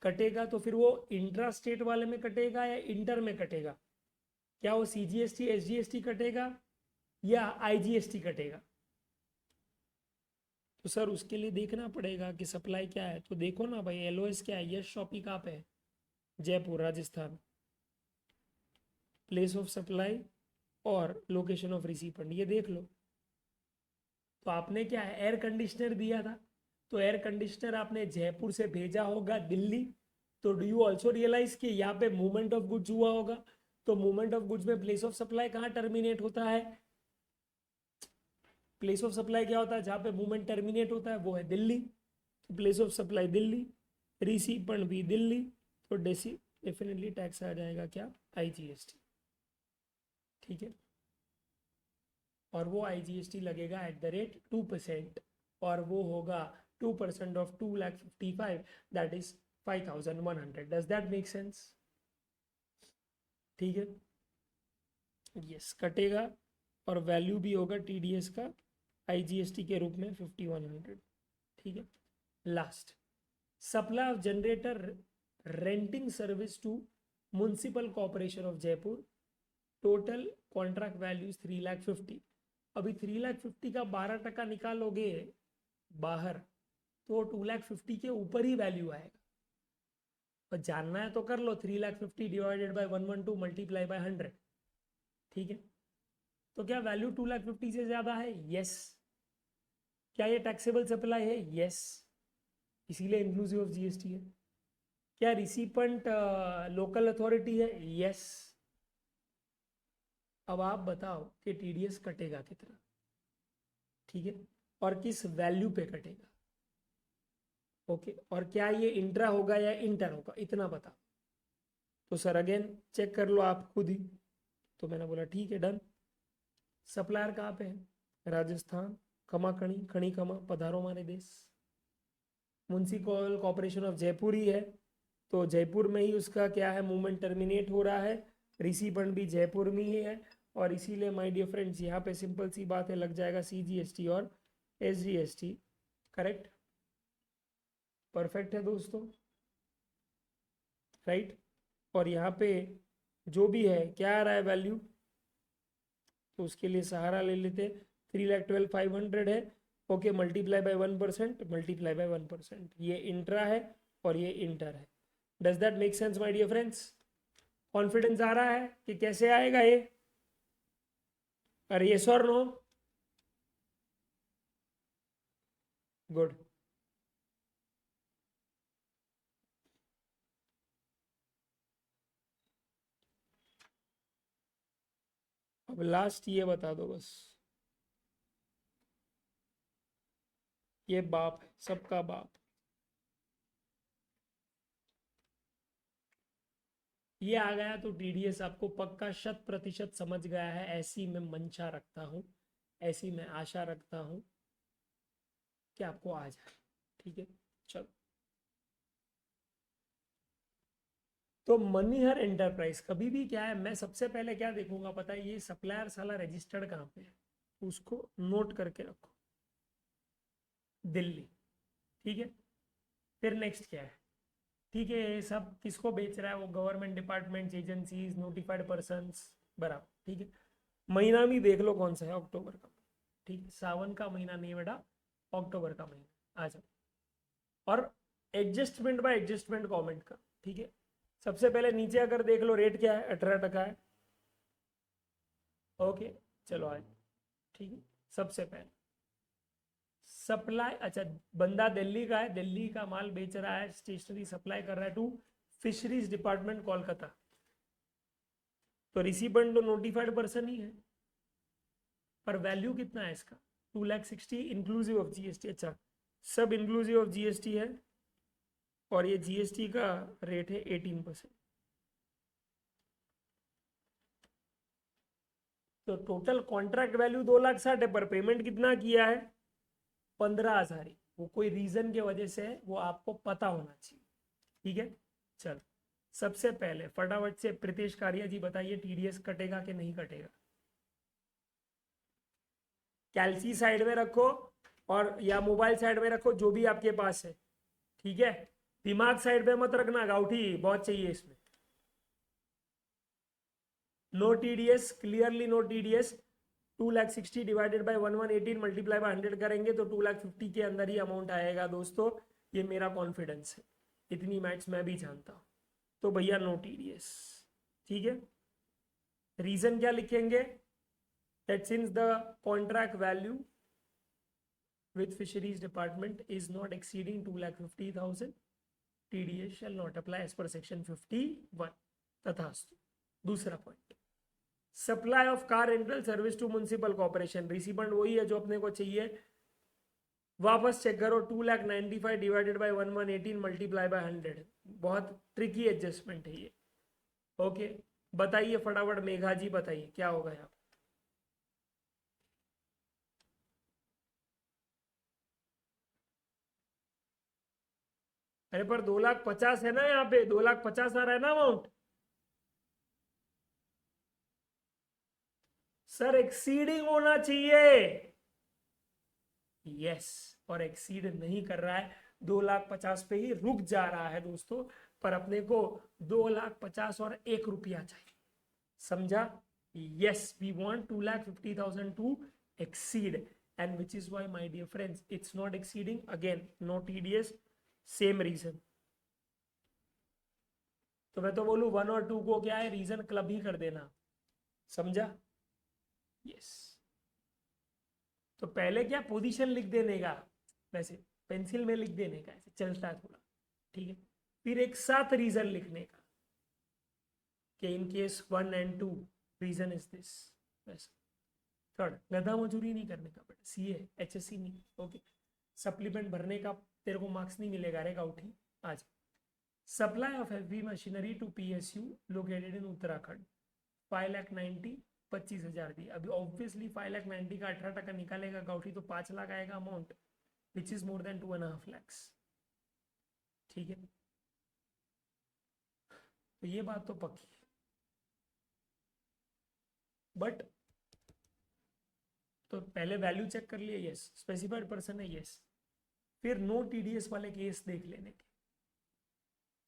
[SPEAKER 1] कटेगा तो फिर वो इंट्रा स्टेट वाले में कटेगा या इंटर में कटेगा? क्या वो CGST SGST कटेगा या IGST कटेगा? तो सर उसके लिए देखना पड़ेगा कि सप्लाई क्या है। तो देखो ना भाई, LOS क्या है? यश शॉपी कहाँ पे है? Jaipur Rajasthan. Place of supply और लोकेशन ऑफ रिसीपेंट ये देख लो। तो आपने क्या है, एयर कंडीशनर दिया था, तो एयर कंडीशनर आपने जयपुर से भेजा होगा दिल्ली। तो डू यू ऑल्सो रियलाइज कि यहाँ पे मूवमेंट ऑफ गुड्स हुआ होगा? तो मूवमेंट ऑफ गुड्स में प्लेस ऑफ सप्लाई कहाँ टर्मिनेट होता है? प्लेस ऑफ सप्लाई क्या होता है? जहाँ पे मूवमेंट टर्मिनेट होता है वो है दिल्ली। तो place of supply Delhi, recipient भी दिल्ली, तो डेफिनेटली टैक्स आ जाएगा क्या? IGST। ठीक है, और वो IGST लगेगा @2%, और वो होगा 2% of 2,55,000, that is 5,100। Does that make sense? ठीक है, यस कटेगा, और वैल्यू भी होगा TDS का IGST के रूप में 5,100। ठीक है, last, supply of generator renting service to municipal corporation of Jaipur, total contract value 3,50,000। अभी 3,50,000 का 12% निकालोगे बाहर तो 2,50,000 के ऊपर ही वैल्यू आएगा। और जानना है तो कर लो, 3,50,000 डिवाइडेड बाय 112 मल्टीप्लाई बाय 100। ठीक है, तो क्या वैल्यू 2,50,000 से ज्यादा है? यस। क्या ये टैक्सेबल सप्लाई है? यस, इसीलिए इंक्लूसिव ऑफ GST है। क्या रिसिपेंट लोकल अथॉरिटी है? यस। अब आप बताओ कि TDS कटेगा कितना? ठीक है, और किस वैल्यू पे कटेगा? ओके, और क्या ये इंट्रा होगा या इंटर होगा, इतना बता। तो सर अगेन चेक कर लो आप खुद ही। तो मैंने बोला ठीक है, डन। सप्लायर कहाँ पे है? राजस्थान, खमा खणी, खणी खमा, पधारो मारे देश। म्युनिसिपल कॉर्पोरेशन ऑफ जयपुर ही है, तो जयपुर में ही उसका क्या है, मूवमेंट टर्मिनेट हो रहा है। रिसीपेंट भी जयपुर में ही है, और इसीलिए माय डियर फ्रेंड्स यहाँ पे सिंपल सी बात है, लग जाएगा CGST और SGST। करेक्ट, परफेक्ट है दोस्तों, राइट। और यहाँ पे जो भी है क्या आ रहा है वैल्यू, तो उसके लिए सहारा ले लेते। 3,12,500 है, okay, multiply by 1%, multiply by 1%। ये इंट्रा है और ये इंटर है। Does that make sense my dear friends? Confidence आ रहा है कि कैसे आएगा ये? अरे यस और नो? गुड। अब लास्ट ये बता दो बस, ये बाप है सबका बाप। ये आ गया तो TDS आपको पक्का 100% समझ गया है, ऐसी मैं मंशा रखता हूँ, ऐसी मैं आशा रखता हूँ कि आपको आ जाए। ठीक है, चलो। तो मनीहर एंटरप्राइज कभी भी क्या है, मैं सबसे पहले क्या देखूंगा पता है? ये सप्लायर साला रजिस्टर्ड कहाँ पे है, उसको नोट करके रखो, दिल्ली। ठीक है, फिर नेक्स्ट क्या है? ठीक है, ये सब किसको बेच रहा है? वो government departments, agencies, notified persons, बराबर। ठीक है, महीना भी देख लो कौन सा है, अक्टूबर का। ठीक है, सावन का महीना नहीं बेटा, अक्टूबर का महीना। आ जाओ, और एडजस्टमेंट बाय एडजस्टमेंट कमेंट कर। ठीक है, सबसे पहले नीचे अगर देख लो रेट क्या है, 18% है। ओके, चलो आए। ठीक है, सबसे पहले सप्लाई, अच्छा, बंदा दिल्ली का है, दिल्ली का माल बेच रहा है, स्टेशनरी सप्लाई कर रहा है टू फिशरीज डिपार्टमेंट कोलकाता। तो रिसीपेंट तो नोटिफाइड पर्सन ही है, पर वैल्यू कितना है इसका? 2,60,000 इंक्लूसिव ऑफ GST। अच्छा, सब इंक्लूसिव ऑफ GST है, और ये GST का रेट है 18%। तो टोटल कॉन्ट्रैक्ट वैल्यू 2,60,000 है, पर पेमेंट कितना किया है? 15,000 ही। वो कोई रीजन की वजह से है, वो आपको पता होना चाहिए। ठीक है, चलो सबसे पहले फटाफट से प्रीतेश कारिया जी बताइए, TDS कटेगा कि नहीं कटेगा? कैलसी साइड में रखो, और या मोबाइल साइड में रखो, जो भी आपके पास है। ठीक है, दिमाग साइड पे मत रखना, गाउठी बहुत चाहिए इसमें। No TDS, clearly no TDS. 2,60,000 divided by 1118 multiply by 100 करेंगे तो 2,50,000 के अंदर ही अमाउंट आएगा दोस्तों। ये मेरा कॉन्फिडेंस है, इतनी मैथ्स मैं भी जानता हूँ। तो भैया नो टीडीएस, ठीक है। रीजन क्या लिखेंगे? That since the contract value with fisheries department is not exceeding 2,50,000, TDS shall not apply as per section 51 तथास्तु। दूसरा point, supply of car rental service to municipal corporation. Recipient वही है जो अपने को चाहिए, वापस चेक करो। 2,95,000 डिवाइडेड बाय 1118 मल्टीप्लाई बाय 100। बहुत ट्रिकी एडजस्टमेंट है ये। ओके, बताइए फटाफट मेघा जी, बताइए क्या होगा यहाँ। अरे पर 2,50,000 है ना यहाँ पे, 2,50,000 आ रहा है ना अमाउंट। सर एक्सीडिंग होना चाहिए, यस, और एक्सीड नहीं कर रहा है, 2,50,000 पे ही रुक जा रहा है दोस्तों। पर अपने को 2,50,000 और 1 रुपया चाहिए, समझा? Yes, we want 2,50,000 to exceed, and which is why my dear friends it's not exceeding. Again no TDS, same reason. तो मैं तो बोलूं 1 और 2 को क्या है, रीजन क्लब ही कर देना, समझा? यस। तो पहले क्या पोजीशन लिख देने का, वैसे पेंसिल में लिख देने का, ऐसे चलता है थोड़ा, ठीक है। फिर एक साथ रीजन लिखने का कि in case 1 and 2 reason is this, वैसे। थर्ड, गधा मजूरी नहीं करने का बेटा, सीए एचएससी नहीं, ओके। सप्लीमेंट भरने का तेरे को मार्क्स नहीं मिलेगा रे गाउठी आज। Supply of heavy machinery to PSU located in Uttarakhand 5,90,000, 25,000 दी। अभी ऑब्वियसली 5,90,000 का 18% निकालेगा गाउठी तो 5 लाख आएगा amount, which is more than 2.5 lakhs, ठीक है। तो ये बात तो पक्की है, बट तो पहले वैल्यू चेक कर लिए, यस, स्पेसिफाइड पर्सन है, यस। फिर नो टीडीएस वाले केस देख लेने के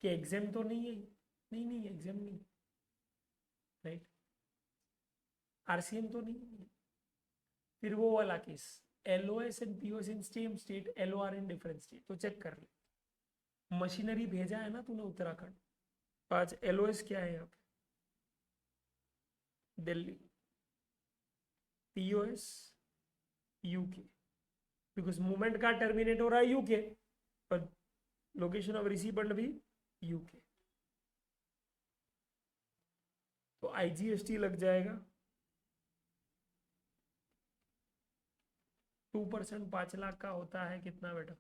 [SPEAKER 1] कि एग्जाम तो नहीं है, नहीं नहीं एग्जाम नहीं, राइट, आरसीएम तो नहीं है। फिर वो वाला case, LOS and POS in same state, LOR in different state, तो चेक कर ले। मशीनरी भेजा है ना तूने उत्तराखंड, आज एलओएस क्या है यहाँ पे, Delhi, POS UK, because movement का टर्मिनेट हो रहा है यूके, पर लोकेशन ऑफ रिसीवेंट भी यूके, तो आईजीएसटी लग जाएगा 2%। 5 लाख का होता है कितना बेटा,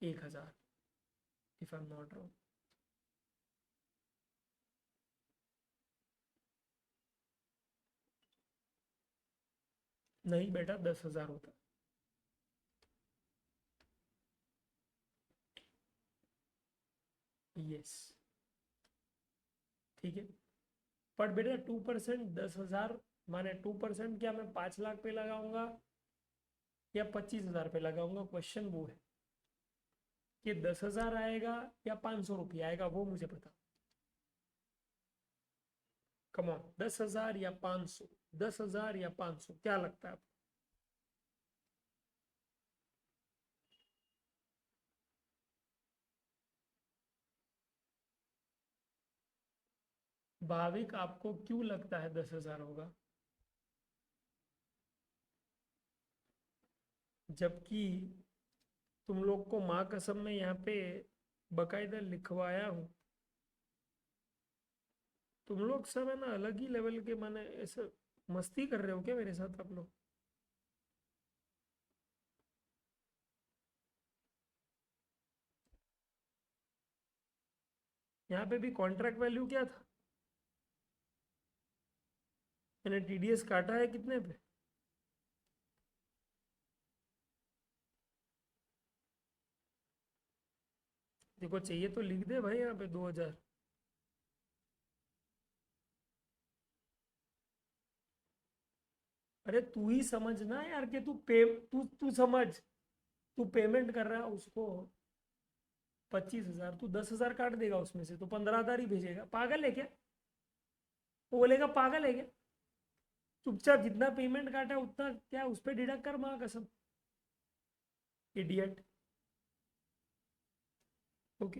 [SPEAKER 1] 1,000, if I am not wrong. नहीं बेटा 10,000 होता है, यस, ठीक है। पर बेटा 2% 10,000 माने 2% क्या मैं 5 लाख पे लगाऊंगा या 25,000 पे लगाऊंगा, क्वेश्चन वो है कि 10,000 आएगा या 500 रुपया आएगा, वो मुझे पता। कम ऑन, 10,000 या 500, 10,000 या 500, क्या लगता है आपको? भाविक आपको क्यों लगता है 10,000 होगा, जबकि तुम लोग को माँ कसम में यहाँ पे बकायदा लिखवाया हूँ। तुम लोग सब है ना अलग ही लेवल के, माने ऐसे मस्ती कर रहे हो क्या मेरे साथ आप लोग? यहाँ पे भी कॉन्ट्रैक्ट वैल्यू क्या था, मैंने टीडीएस काटा है कितने पे, देखो चाहिए तो लिख दे भाई यहाँ पे 2,000। अरे तू ही समझना यार कि तू पे, तू तू समझ, तू पेमेंट कर रहा है उसको 25,000, तू 10,000 काट देगा उसमें से, तो 15,000 ही भेजेगा। पागल है क्या? वो बोलेगा पागल है क्या? चुपचाप जितना पेमेंट काटा है उतना क्या उस पर डिडक्ट कर, माँ कसम, इडियट। ओके,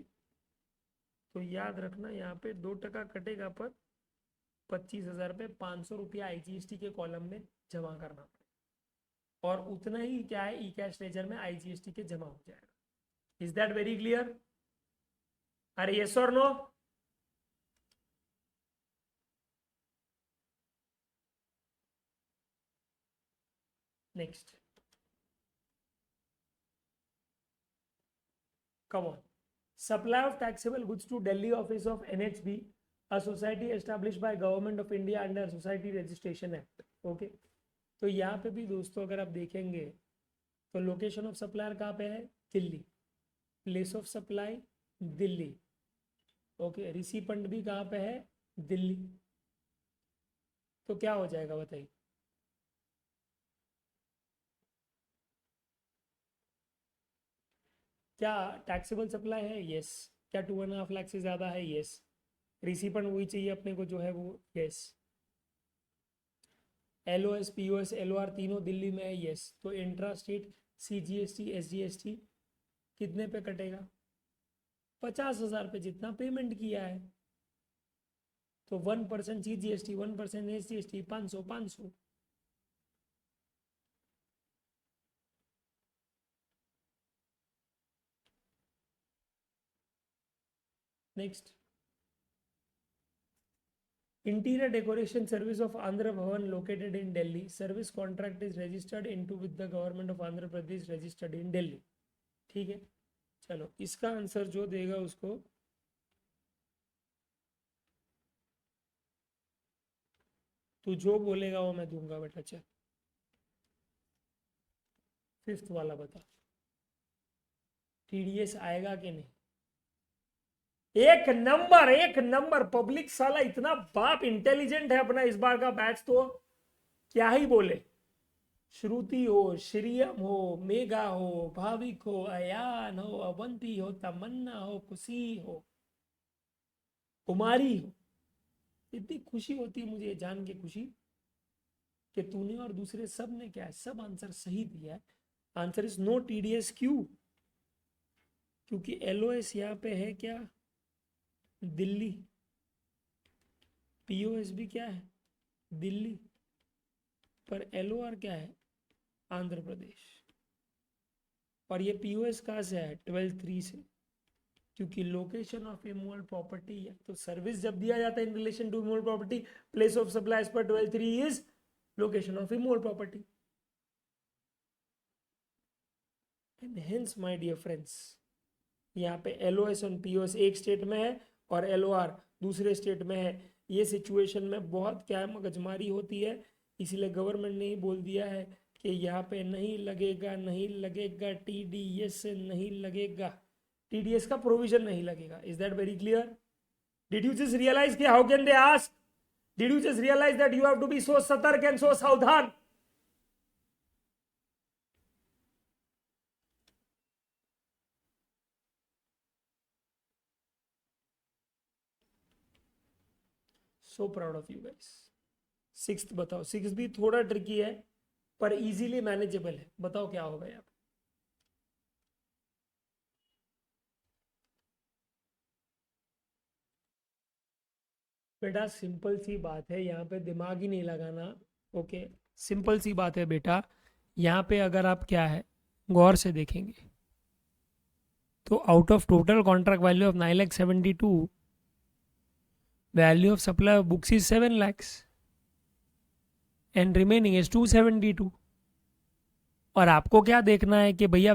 [SPEAKER 1] तो याद रखना यहाँ पे 2% कटेगा, पर 25,000 पे 500 रुपया IGST के कॉलम में जमा करना पड़ेगा, और उतना ही क्या है ई कैश लेजर में IGST के जमा हो जाएगा। Is that very clear? अरे यस और no? Next, come on. Supply of taxable goods to Delhi office of NHB, a society established by Government of India under Society Registration Act. Okay, तो यहाँ पे भी दोस्तों अगर आप देखेंगे तो लोकेशन ऑफ सप्लायर कहाँ पे है? Delhi. Place of supply Delhi. Okay, recipient भी कहाँ पे है? दिल्ली। तो क्या हो जाएगा बताइए? क्या टैक्सेबल सप्लाई है? यस। क्या 2.5 लाख से ज़्यादा है? यस। रिसिपेंट वही चाहिए अपने को जो है वो, यस। LOS POS LOR तीनों दिल्ली में है, यस। तो इंट्रा स्टेट CGST SGST कितने पे कटेगा? 50,000 पे जितना पेमेंट किया है। तो 1% CGST, 1% SGST, 500। Next, interior decoration service of Andhra Bhavan located in Delhi, service contract is registered into with the government of Andhra Pradesh, registered in Delhi. ठीक है, चलो इसका आंसर जो देगा उसको तू जो बोलेगा वो मैं दूंगा बेटा। चल, फिफ्थ वाला बता, TDS आएगा कि नहीं? एक नंबर, एक नंबर। पब्लिक साला इतना बाप इंटेलिजेंट है अपना इस बार का बैच, तो क्या ही बोले। श्रुति हो, श्रियम हो, मेगा हो, भाविक हो, अयान हो, अवंती हो, तमन्ना हो, खुशी हो, कुमारी हो, इतनी खुशी होती है मुझे जान के, खुशी कि तूने और दूसरे सब ने क्या है, सब आंसर सही दिया है। Answer is no TDS। क्यों? क्योंकि LOS यहाँ पे है क्या? दिल्ली। POS भी क्या है? दिल्ली। पर LOR क्या है? आंध्र प्रदेश। और ये POS कहाँ से है? 12(3) से। क्योंकि लोकेशन ऑफ इमूवेबल प्रॉपर्टी है, तो सर्विस जब दिया जाता है in relation to immovable property, place of supply as per 12(3) is location of immovable property. And hence my dear friends, यहाँ पे LOS और POS एक स्टेट में है और LOR दूसरे स्टेट में है। ये सिचुएशन में बहुत क्या मगजमारी होती है, इसलिए गवर्नमेंट ने ही बोल दिया है कि यहाँ पे नहीं लगेगा, नहीं लगेगा TDS, नहीं लगेगा TDS का प्रोविजन नहीं लगेगा। Is that very clear? Did you just realize कि how can they ask? Did you just realize that you have to be so सतर्क एंड सो सावधान? So proud of you guys. Sixth बताओ। Six भी थोड़ा tricky है पर easily manageable है। बताओ क्या होगा यहाँ पे? बेटा सिंपल सी बात है, यहाँ पे दिमाग ही नहीं लगाना। ओके, सिंपल सी बात है बेटा। यहाँ पे अगर आप क्या है गौर से देखेंगे तो out of total contract value of 9,72,000, value of supply of books is 7 lakhs and remaining is 272। और आपको क्या देखना है कि भैया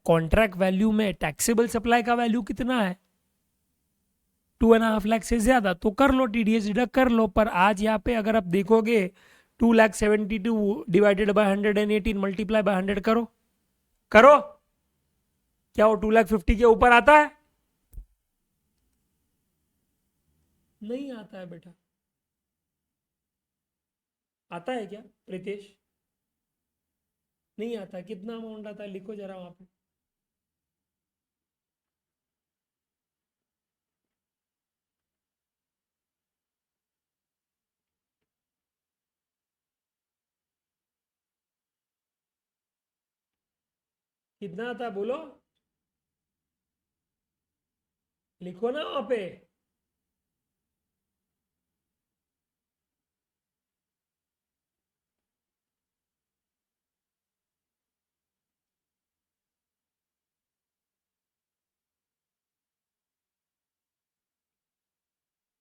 [SPEAKER 1] कॉन्ट्रैक्ट वैल्यू में टैक्सेबल सप्लाई का वैल्यू कितना है? 2.5 लाख से ज्यादा, तो कर लो TDS डिडक्ट कर लो। पर आज यहाँ पे अगर आप देखोगे 2,72,000 डिवाइडेड बाय 118 मल्टीप्लाई बाय 100 करो, करो। क्या वो 2,50,000 के ऊपर आता है? नहीं आता है बेटा। आता है क्या प्रीतेश? नहीं आता। कितना अमाउंट आता है? लिखो जरा वहां पे। कितना था बोलो, लिखो ना वहां पे।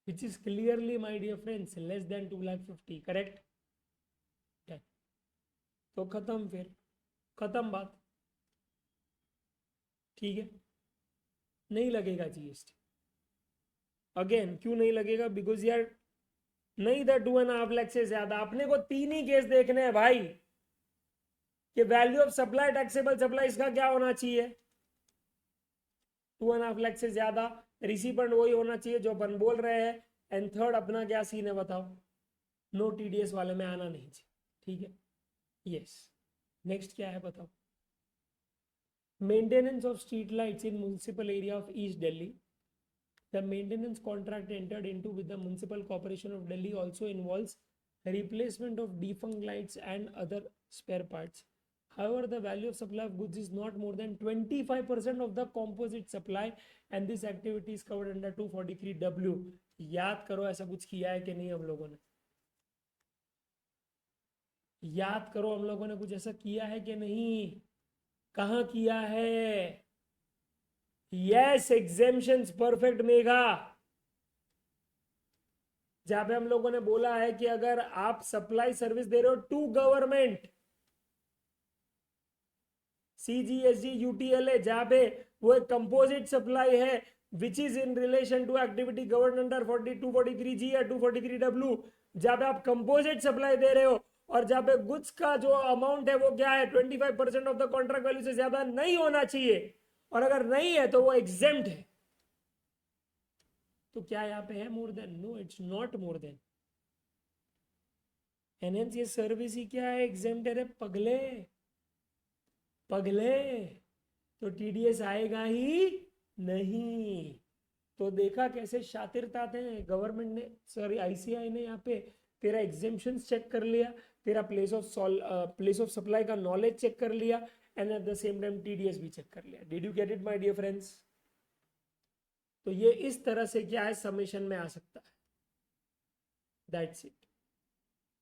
[SPEAKER 1] which is clearly, my dear friends, less than 2,50,000, correct? तो खत्म, फिर खत्म बात, ठीक है। नहीं लगेगा जीएसटी। अगेन क्यों नहीं लगेगा? बिकॉज यार नहीं था 2.5 लाख से ज्यादा। अपने को 3 ही केस देखने हैं भाई, कि value of supply, taxable supply, इसका क्या होना चाहिए? 2.5 लाख से ज्यादा। रिसीपेंट वही होना चाहिए जो अपन बोल रहे हैं। एंड थर्ड अपना क्या सीन है बताओ? नो टीडीएस वाले में आना नहीं चाहिए, ठीक है। यस, नेक्स्ट क्या है बताओ? Maintenance of street lights in municipal area of east Delhi. The maintenance contract entered into with the Municipal Corporation of Delhi also involves replacement of defunct lights and other spare parts. However, the value of supply of goods is not more than 25% of the composite supply, and this activity is covered under 243W. याद करो ऐसा कुछ किया है कि नहीं हम लोगों ने? याद करो हम लोगों ने कुछ ऐसा किया है कि नहीं? कहाँ किया है? Yes, exemptions, perfect Megha. जहां पे हम लोगों ने बोला है कि अगर आप सप्लाई सर्विस दे रहे हो टू गवर्नमेंट, सीजीएसजी, यूटीएलए, जहां पे वो एक कंपोजिट सप्लाई है which is in relation to activity govern under 243G या 243W, जहां पे आप कंपोजिट सप्लाई दे रहे हो और जहां पे गुड्स का जो अमाउंट है वो क्या है, 25% ऑफ द कॉन्ट्रैक्ट वैल्यू से ज्यादा नहीं होना चाहिए, और अगर नहीं है तो वो एग्जेम्प्ट है। तो क्या यहाँ पे है more than? No, it's not more than. And hence ये सर्विस ही क्या है, एग्जेम्प्ट है पगले, पगले। तो टीडीएस आएगा ही नहीं। तो देखा कैसे शातिरता थे गवर्नमेंट ने, सॉरी आईसीआई ने, यहाँ पे तेरा एग्जेम्पशन चेक कर लिया, तेरा प्लेस ऑफ सप्लाई का नॉलेज चेक कर लिया, and at the same time TDS भी चेक कर लिया। Did you get it my dear friends? तो ये इस तरह से क्या है, समेशन में आ सकता है। That's it.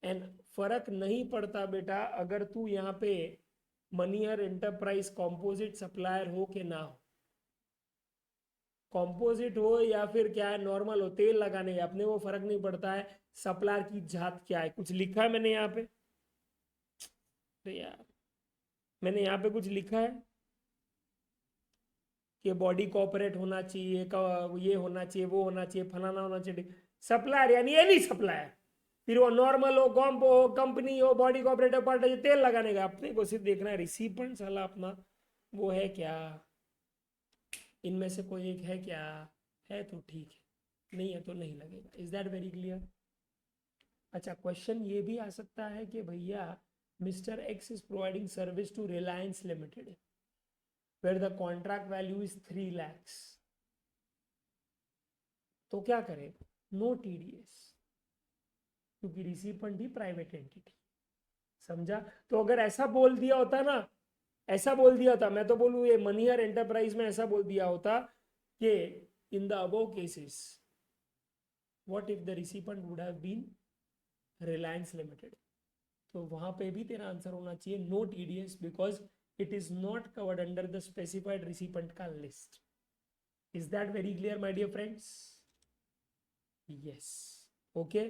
[SPEAKER 1] एंड फर्क नहीं पड़ता बेटा अगर तू यहाँ पे मनीहर एंटरप्राइज कॉम्पोजिट सप्लायर हो कि ना हो, कॉम्पोजिट हो या फिर क्या है नॉर्मल हो, तेल लगाने का अपने वो फर्क नहीं पड़ता है। सप्लायर की जात क्या है, कुछ लिखा है मैंने यहाँ पे? तो यार मैंने यहाँ पे कुछ लिखा है कि बॉडी कॉपरेट होना चाहिए, ये होना चाहिए, वो होना चाहिए, फलाना होना चाहिए। सप्लायर यानी एनी सप्लायर, फिर वो नॉर्मल हो, कॉम्प हो, कंपनी हो, बॉडी कॉपरेटिव पार्ट हो, तेल लगाने का अपने को सिर्फ देखना है रिसिपेंट साला अपना वो है क्या, इनमें से कोई एक है क्या? है तो ठीक है, नहीं है तो नहीं लगेगा। Is that very clear? अच्छा, क्वेश्चन ये भी आ सकता है कि भैया mister X is providing service to Reliance Limited where the contract value is 3 lakhs, तो क्या करेगा? नो टीडीएस, क्योंकि रिसिपेंट ही प्राइवेट एंटिटी। समझा? तो अगर ऐसा बोल दिया होता ना, ऐसा बोल दिया था, मैं तो बोलूँ ये मनीहर एंटरप्राइज में ऐसा बोल दिया होता कि in the above cases what if the recipient would have been Reliance Limited, तो वहां पे भी तेरा आंसर होना चाहिए no TDS, because it is not covered under the specified recipient का list. Is that very clear my dear friends? Yes. Okay.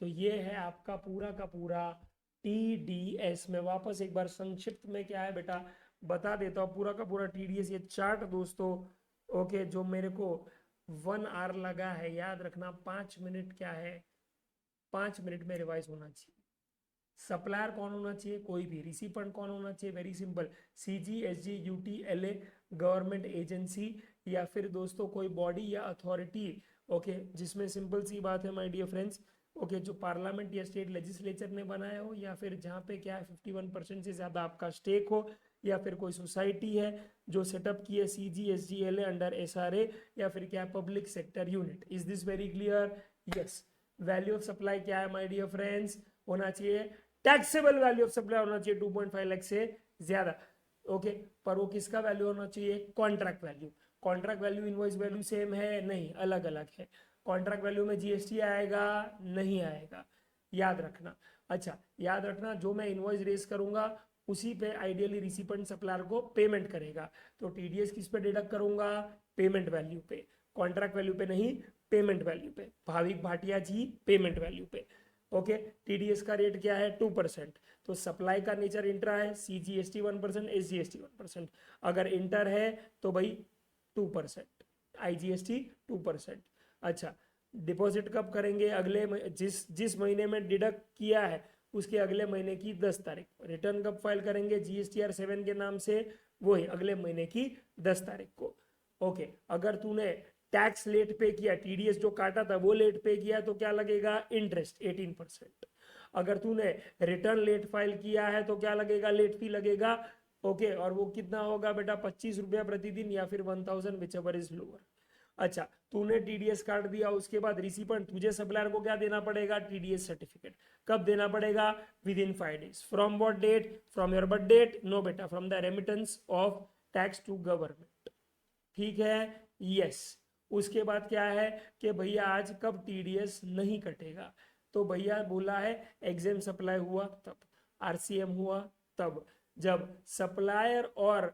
[SPEAKER 1] तो ये है आपका पूरा का पूरा TDS। में वापस एक बार संक्षिप्त में क्या है बेटा बता देता हूँ पूरा का पूरा TDS, ये चार्ट दोस्तों। ओके, जो मेरे को 1 आवर लगा है, याद रखना 5 मिनट क्या है, 5 मिनट में रिवाइज होना चाहिए। सप्लायर कौन होना चाहिए? कोई भी। रिसिपेंट कौन होना चाहिए? वेरी सिंपल, सीजीएसजी, यूटीएलए, गवर्नमेंट एजेंसी, या फिर दोस्तों कोई बॉडी या अथॉरिटी, ओके, जिसमें सिंपल सी बात है माय डियर फ्रेंड्स, ओके, जो पार्लियामेंट या स्टेट लेजिस्लेचर ने बनाया हो, या फिर जहाँ पे क्या है 51% से ज्यादा आपका स्टेक हो, या फिर कोई सोसाइटी है जो सेटअप की है सीजीएसजीएलए अंडर एसआरए, या फिर क्या है public sector unit. Is this very clear? Yes. Value of supply क्या है माय डियर फ्रेंड्स? होना चाहिए टैक्सेबल वैल्यू ऑफ सप्लाई होना चाहिए 2.5 लाख से ज्यादा। ओके, पर वो किसका वैल्यू होना चाहिए? Contract value. Contract value invoice value same है? नहीं, अलग अलग है। कॉन्ट्रैक्ट वैल्यू में जीएसटी आएगा? नहीं आएगा, याद रखना। अच्छा, याद रखना, जो मैं इनवॉइस रेज करूंगा उसी पे आइडियली रिसिपेंट सप्लायर को पेमेंट करेगा। तो टीडीएस किस पे डिडक्ट करूंगा? पेमेंट वैल्यू पे, कॉन्ट्रैक्ट वैल्यू पे नहीं, पेमेंट वैल्यू पे। भाविक भाटिया जी पेमेंट वैल्यू पे। ओके, टीडीएस का रेट क्या है? 2%। तो सप्लाई का नेचर इंट्रा है, सीजीएसटी 1%, एसजीएसटी 1%। अगर इंटर है तो भाई 2%, आईजीएसटी 2%। अच्छा, डिपॉजिट कब करेंगे? अगले जिस महीने में डिडक्ट किया है उसके अगले महीने की 10 तारीख। रिटर्न कब फाइल करेंगे? जीएसटीआर 7 के नाम से, वो है अगले महीने की 10 तारीख को। ओके, अगर तूने टैक्स लेट पे किया, टीडीएस जो काटा था वो लेट पे किया, तो क्या लगेगा? इंटरेस्ट 18%। अगर तूने रिटर्न लेट फाइल किया है तो क्या लगेगा? लेट फी लगेगा। ओके, और वो कितना होगा बेटा? 25 रुपया प्रतिदिन या फिर 1000, विच एवर इज लोअर। अच्छा, तूने टीडीएस काट दिया, उसके बाद रिसिपेंट तुझे सप्लायर को क्या देना पड़ेगा? TDS certificate. कब देना पड़ेगा? Within 5 days। From what date? From your birth date? No बेटा, from the remittance of tax to government. ठीक है, यस। उसके बाद क्या है कि भैया आज कब टीडीएस नहीं कटेगा? तो भैया बोला है एग्जाम सप्लाई हुआ तब, आरसीएम हुआ तब, जब सप्लायर और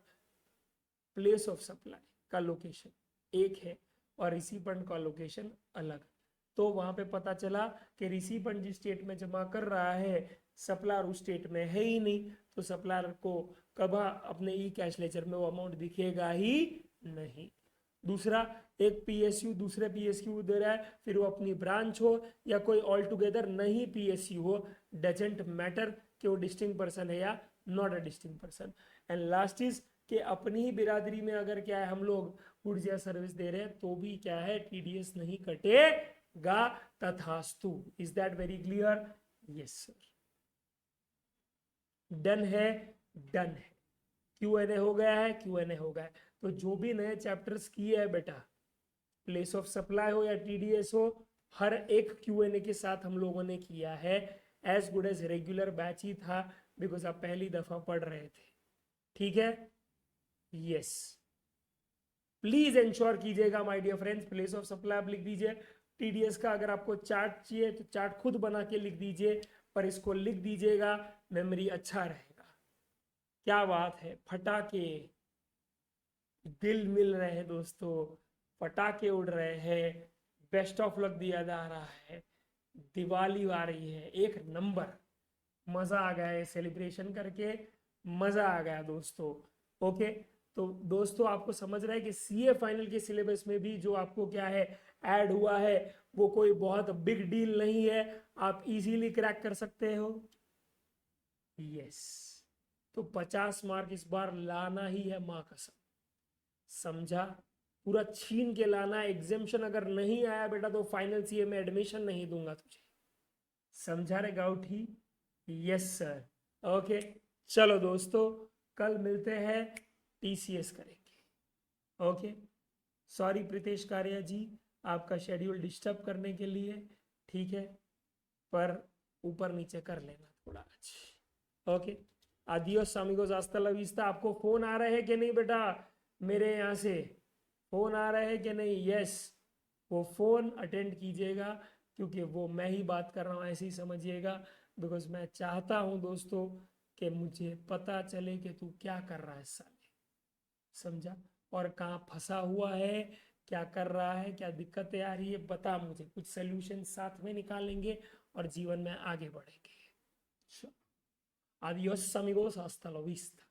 [SPEAKER 1] प्लेस ऑफ सप्लाई का लोकेशन एक है और रिसीपेंट का लोकेशन अलग। तो वहां पे पता चला कि रिसीपेंट जिस स्टेट में जमा कर रहा है, सप्लायर उस स्टेट में है ही नहीं, तो सप्लायर को कभी अपने ई कैश लेजर में वो अमाउंट दिखेगा ही नहीं। दूसरा, एक पीएसयू दूसरे पीएसयू दे रहा है, फिर वो अपनी ब्रांच हो या कोई ऑल टुगेदर नहीं पीएसयू हो, डजेंट मैटर कि वो डिस्टिंक्ट पर्सन है या not a distinct person. And last is कि अपनी ही बिरादरी में अगर क्या है हम लोग ऊर्जा सर्विस दे रहे हैं तो भी क्या है? टीडीएस नहीं कटेगा, तथास्तु। Is that very clear? Yes sir. Done है? डन है। क्यूएनए हो गया है? क्यूएनए हो गया है। तो जो भी नए चैप्टर्स किए हैं बेटा, प्लेस ऑफ सप्लाई हो या टीडीएस हो, हर एक क्यूएनए के साथ हम लोगों ने किया है। As good as regular batch ही था, बिकॉज आप पहली दफा पढ़ रहे थे। ठीक है, यस। प्लीज इंश्योर कीजिएगा my dear friends, place of supply आप लिख दीजिए। टीडीएस का अगर आपको चार्ट चाहिए तो चार्ट खुद बना के लिख दीजिए, पर इसको लिख दीजिएगा, मेमोरी अच्छा रहेगा। क्या बात है, फटाके दिल मिल रहे हैं दोस्तों, पटाखे उड़ रहे हैं, बेस्ट ऑफ लक दिया जा रहा है, दिवाली आ रही है, एक नंबर। मजा आ गया है सेलिब्रेशन करके, मजा आ गया दोस्तों। ओके, तो दोस्तों आपको समझ रहा है कि सीए फाइनल के सिलेबस में भी जो आपको क्या है ऐड हुआ है, वो कोई बहुत बिग डील नहीं है, आप इजीली क्रैक कर सकते हो। यस, तो 50 मार्क इस बार लाना ही है, माँ कसम, समझा? पूरा छीन के लाना। एग्जामिशन अगर नहीं आया बेटा तो फाइनल सीए में एडमिशन नहीं दूंगा तुझे, समझा रे गाउठी? Yes sir. ओके, चलो दोस्तों, कल मिलते हैं, टीसीएस करेंगे। ओके, सॉरी प्रीतेश कारिया जी, आपका शेड्यूल डिस्टर्ब करने के लिए, ठीक है, पर ऊपर नीचे कर लेना थोड़ा आज। ओके, आदियोस अमिगोस, हasta la vista। आपको फोन आ रहे हैं कि नहीं बेटा? मेरे यहाँ से फोन आ रहे हैं कि नहीं? यस, वो फोन अटेंड कीजिएगा, क्योंकि वो मैं ही बात कर रहा हूँ, ऐसे ही समझिएगा। बिकॉज मैं चाहता हूँ दोस्तों कि मुझे पता चले कि तू क्या कर रहा है साले, समझा? और कहाँ फंसा हुआ है, क्या कर रहा है, क्या दिक्कतें आ रही है, बता मुझे, कुछ सोल्यूशन साथ में निकालेंगे और जीवन में आगे बढ़ेंगे। Adiós amigos, hasta la vista.